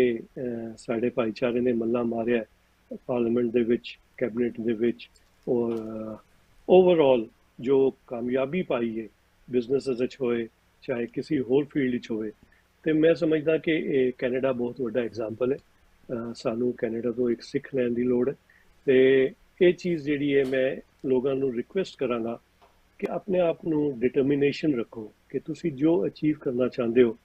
ਸਾਡੇ ਭਾਈਚਾਰੇ ਨੇ ਮੱਲਾ ਮਾਰਿਆ ਪਾਰਲੀਮੈਂਟ ਦੇ ਵਿੱਚ, ਕੈਬਨਿਟ ਦੇ ਵਿੱਚ, ਔਰ ਓਵਰਆਲ ਜੋ ਕਾਮਯਾਬੀ ਪਾਈ ਹੈ ਬਿਜ਼ਨਸ ਵਿੱਚ ਹੋਏ ਚਾਹੇ ਕਿਸੇ ਹੋਰ ਫੀਲਡ ਵਿੱਚ ਹੋਵੇ, ਤੇ ਮੈਂ ਸਮਝਦਾ ਕਿ ਇਹ ਕੈਨੇਡਾ ਬਹੁਤ ਵੱਡਾ ਐਗਜ਼ਾਮਪਲ ਹੈ। ਸਾਨੂੰ ਕੈਨੇਡਾ ਤੋਂ ਇੱਕ ਸਿੱਖ ਲੈਣ ਦੀ ਲੋੜ ਹੈ, ਤੇ ਇਹ ਚੀਜ਼ ਜਿਹੜੀ ਹੈ ਮੈਂ ਲੋਕਾਂ ਨੂੰ ਰਿਕੁਐਸਟ ਕਰਾਂਗਾ ਕਿ ਆਪਣੇ ਆਪ ਨੂੰ ਡਿਟਰਮੀਨੇਸ਼ਨ ਰੱਖੋ ਕਿ ਤੁਸੀਂ ਜੋ ਅਚੀਵ ਕਰਨਾ ਚਾਹੁੰਦੇ ਹੋ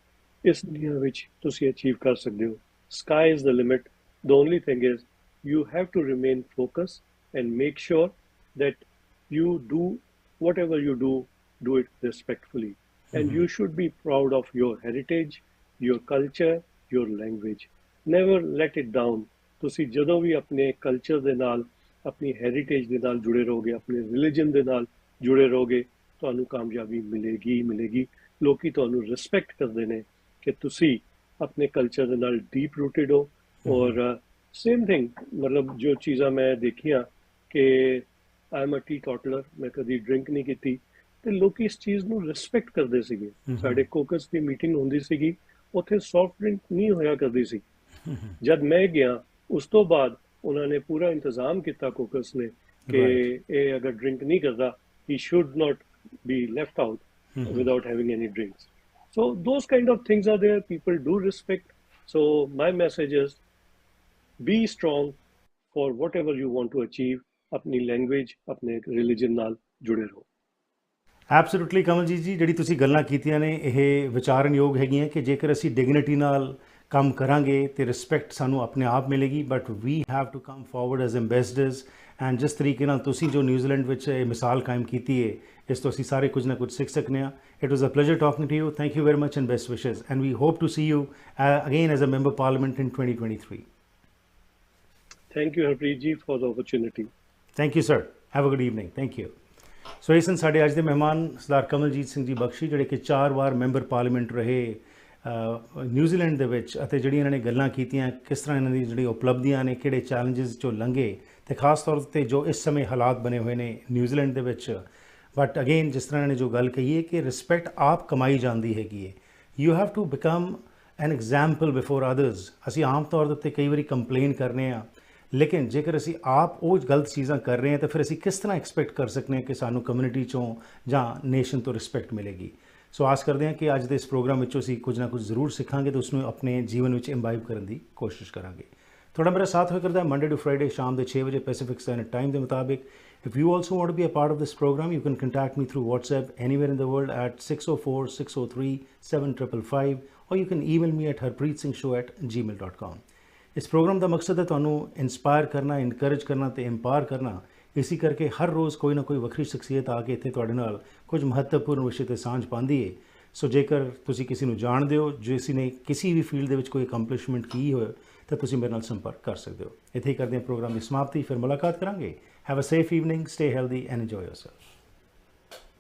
ਇਸ ਦੁਨੀਆ ਵਿੱਚ ਤੁਸੀਂ ਅਚੀਵ ਕਰ ਸਕਦੇ ਹੋ। Sky is the limit. The only thing is you have to remain focused and make sure that you do whatever you do it respectfully, and you should be proud of your heritage, your culture, your language. Never let it down। ਤੁਸੀਂ ਜਦੋਂ ਵੀ ਆਪਣੇ culture ਦੇ ਨਾਲ, ਆਪਣੀ heritage ਦੇ ਨਾਲ ਜੁੜੇ ਰਹੋਗੇ, ਆਪਣੇ ਰਿਲੀਜਨ ਦੇ ਨਾਲ ਜੁੜੇ ਰਹੋਗੇ, ਤੁਹਾਨੂੰ ਕਾਮਯਾਬੀ ਮਿਲੇਗੀ। ਲੋਕੀ ਤੁਹਾਨੂੰ ਰਿਸਪੈਕਟ ਕਰਦੇ ਨੇ ਕਿ ਤੁਸੀਂ ਆਪਣੇ ਕਲਚਰ ਦੇ ਨਾਲ ਡੀਪ ਰੂਟਡ ਹੋ। ਔਰ ਸੇਮ ਥਿੰਗ, ਮਤਲਬ ਜੋ ਚੀਜ਼ਾਂ ਮੈਂ ਦੇਖੀਆਂ ਕਿ ਆਈ ਐਮ ਅ ਟੀ ਟੋਟਲਰ, ਮੈਂ ਕਦੀ ਡਰਿੰਕ ਨਹੀਂ ਕੀਤੀ, ਤੇ ਲੋਕੀ ਇਸ ਚੀਜ਼ ਨੂੰ ਰਿਸਪੈਕਟ ਕਰਦੇ ਸੀਗੇ। ਸਾਡੇ ਕੋਕਸ ਦੀ ਮੀਟਿੰਗ ਹੁੰਦੀ ਸੀਗੀ, ਉੱਥੇ ਸੌਫਟ ਡਰਿੰਕ ਨਹੀਂ ਹੋਇਆ ਕਰਦੀ ਸੀ। ਜਦ ਮੈਂ ਗਿਆ ਉਸ ਤੋਂ ਬਾਅਦ ਉਹਨਾਂ ਨੇ ਪੂਰਾ ਇੰਤਜ਼ਾਮ ਕੀਤਾ ਕੋਕਸ ਨੇ ਕਿ ਇਹ ਅਗਰ ਡਰਿੰਕ ਨਹੀਂ ਕਰਦਾ, he should not be left out without having any drinks। So those kind of things are there, people do respect। So my message is be strong for whatever you want to achieve। ਆਪਣੀ language, ਆਪਣੇ religion ਨਾਲ ਜੁੜੇ ਰਹੋ। Absolutely Kamaljit ਜੀ, ਜਿਹੜੀ ਤੁਸੀਂ ਗੱਲਾਂ ਕੀਤੀਆਂ ਨੇ ਇਹ ਵਿਚਾਰਨਯੋਗ ਹੈਗੀਆਂ ਕਿ ਜੇਕਰ ਅਸੀਂ ਡਿਗਨਿਟੀ ਨਾਲ ਕੰਮ ਕਰਾਂਗੇ ਤੇ ਰਿਸਪੈਕਟ ਸਾਨੂੰ ਆਪਣੇ ਆਪ ਮਿਲੇਗੀ, but we have to come forward as ambassadors. And ਜਿਸ ਤਰੀਕੇ ਨਾਲ ਤੁਸੀਂ ਜੋ ਨਿਊਜ਼ੀਲੈਂਡ ਵਿੱਚ ਇਹ ਮਿਸਾਲ ਕਾਇਮ ਕੀਤੀ ਹੈ, ਇਸ ਤੋਂ ਅਸੀਂ ਸਾਰੇ ਕੁਝ ਨਾ ਕੁਝ ਸਿੱਖ ਸਕਦੇ ਹਾਂ। It was a pleasure talking to you. Thank you very much and best wishes, and we hope to see you again as a member parliament in 2023। Thank you, Harpreet ji, for the opportunity। Thank you, sir. Have a good evening. Thank you. ਸੋ ਇਹ ਸਨ ਸਾਡੇ ਅੱਜ ਦੇ ਮਹਿਮਾਨ ਸਰਦਾਰ ਕਮਲਜੀਤ ਸਿੰਘ ਜੀ ਬਖਸ਼ੀ, ਜਿਹੜੇ ਕਿ 4 ਵਾਰ member parliament ਰਹੇ New Zealand ਦੇ ਵਿੱਚ, ਅਤੇ ਜਿਹੜੀਆਂ ਇਹਨਾਂ ਨੇ ਗੱਲਾਂ ਕੀਤੀਆਂ ਕਿਸ ਤਰ੍ਹਾਂ ਇਹਨਾਂ ਦੀ ਜਿਹੜੀ ਉਪਲਬਧੀਆਂ ਨੇ, ਕਿਹੜੇ ਚੈਲੰਜਸ 'ਚੋਂ ਲੰਘੇ, ਅਤੇ ਖਾਸ ਤੌਰ 'ਤੇ ਜੋ ਇਸ ਸਮੇਂ ਹਾਲਾਤ ਬਣੇ ਹੋਏ ਨੇ ਨਿਊਜ਼ੀਲੈਂਡ ਦੇ ਵਿੱਚ। ਬਟ ਅਗੇਨ ਜਿਸ ਤਰ੍ਹਾਂ ਇਹਨਾਂ ਨੇ ਜੋ ਗੱਲ ਕਹੀ ਹੈ ਕਿ ਰਿਸਪੈਕਟ ਆਪ ਕਮਾਈ ਜਾਂਦੀ ਹੈਗੀ ਹੈ। You have to become an example before others. ਅਸੀਂ ਆਮ ਤੌਰ ਦੇ ਉੱਤੇ ਕਈ ਵਾਰੀ ਕੰਪਲੇਨ ਕਰਨੇ ਆ, ਲੇਕਿਨ ਜੇਕਰ ਅਸੀਂ ਆਪ ਉਹ ਗਲਤ ਚੀਜ਼ਾਂ ਕਰ ਰਹੇ ਹਾਂ ਤਾਂ ਫਿਰ ਅਸੀਂ ਕਿਸ ਤਰ੍ਹਾਂ ਐਕਸਪੈਕਟ ਕਰ ਸਕਦੇ ਹਾਂ ਕਿ ਸਾਨੂੰ ਕਮਿਊਨਿਟੀ 'ਚੋਂ ਜਾਂ ਨੇਸ਼ਨ ਤੋਂ ਰਿਸਪੈਕਟ ਮਿਲੇਗੀ। ਸੋ ਆਸ ਕਰਦੇ ਹਾਂ ਕਿ ਅੱਜ ਦੇ ਇਸ ਪ੍ਰੋਗਰਾਮ ਵਿੱਚੋਂ ਅਸੀਂ ਕੁਝ ਨਾ ਕੁਝ ਜ਼ਰੂਰ ਸਿੱਖਾਂਗੇ ਅਤੇ ਉਸਨੂੰ ਆਪਣੇ ਜੀਵਨ ਵਿੱਚ ਇੰਬਾਈਬ ਕਰਨ ਦੀ ਕੋਸ਼ਿਸ਼ ਕਰਾਂਗੇ। ਤੁਹਾਡਾ ਮੇਰਾ ਸਾਥ ਹੋਇਆ ਕਰਦਾ ਮੰਡੇ ਟੂ ਫਰਾਈਡੇ ਸ਼ਾਮ ਦੇ 6 ਵਜੇ ਪੈਸੀਫਿਕ ਸਟੈਂਡਰਡ ਟਾਈਮ ਦੇ ਮੁਤਾਬਿਕ। If you also want to be a part of this program, you can contact me through WhatsApp anywhere in the world at 604-603-7555, or you can email me at harpreetsingh@gmail.com। ਇਸ programme ਦਾ ਮਕਸਦ ਹੈ ਤੁਹਾਨੂੰ inspire ਕਰਨਾ, encourage ਕਰਨਾ ਅਤੇ ਇੰਪਾਵਰ ਕਰਨਾ। ਇਸੇ ਕਰਕੇ ਹਰ ਰੋਜ਼ ਕੋਈ ਨਾ ਕੋਈ ਵੱਖਰੀ ਸ਼ਖਸੀਅਤ ਆ ਕੇ ਇੱਥੇ ਤੁਹਾਡੇ ਨਾਲ ਕੁਝ ਮਹੱਤਵਪੂਰਨ ਵਿਸ਼ੇ 'ਤੇ ਸਾਂਝ ਪਾਉਂਦੀ ਹੈ। ਸੋ ਜੇਕਰ ਤੁਸੀਂ ਕਿਸੇ ਨੂੰ ਜਾਣਦੇ ਹੋ ਜਿਸ ਨੇ ਕਿਸੇ ਵੀ ਫੀਲਡ ਦੇ ਵਿੱਚ ਕੋਈ ਅਕੰਪਲਿਸ਼ਮੈਂਟ ਕੀ ਹੋਏ ਤਾਂ ਤੁਸੀਂ ਮੇਰੇ ਨਾਲ ਸੰਪਰਕ ਕਰ ਸਕਦੇ ਹੋ। ਇੱਥੇ ਹੀ ਕਰਦੇ ਹਾਂ ਪ੍ਰੋਗਰਾਮ ਦੀ ਸਮਾਪਤੀ, ਫਿਰ ਮੁਲਾਕਾਤ ਕਰਾਂਗੇ। Have a safe evening, stay healthy and enjoy yourself.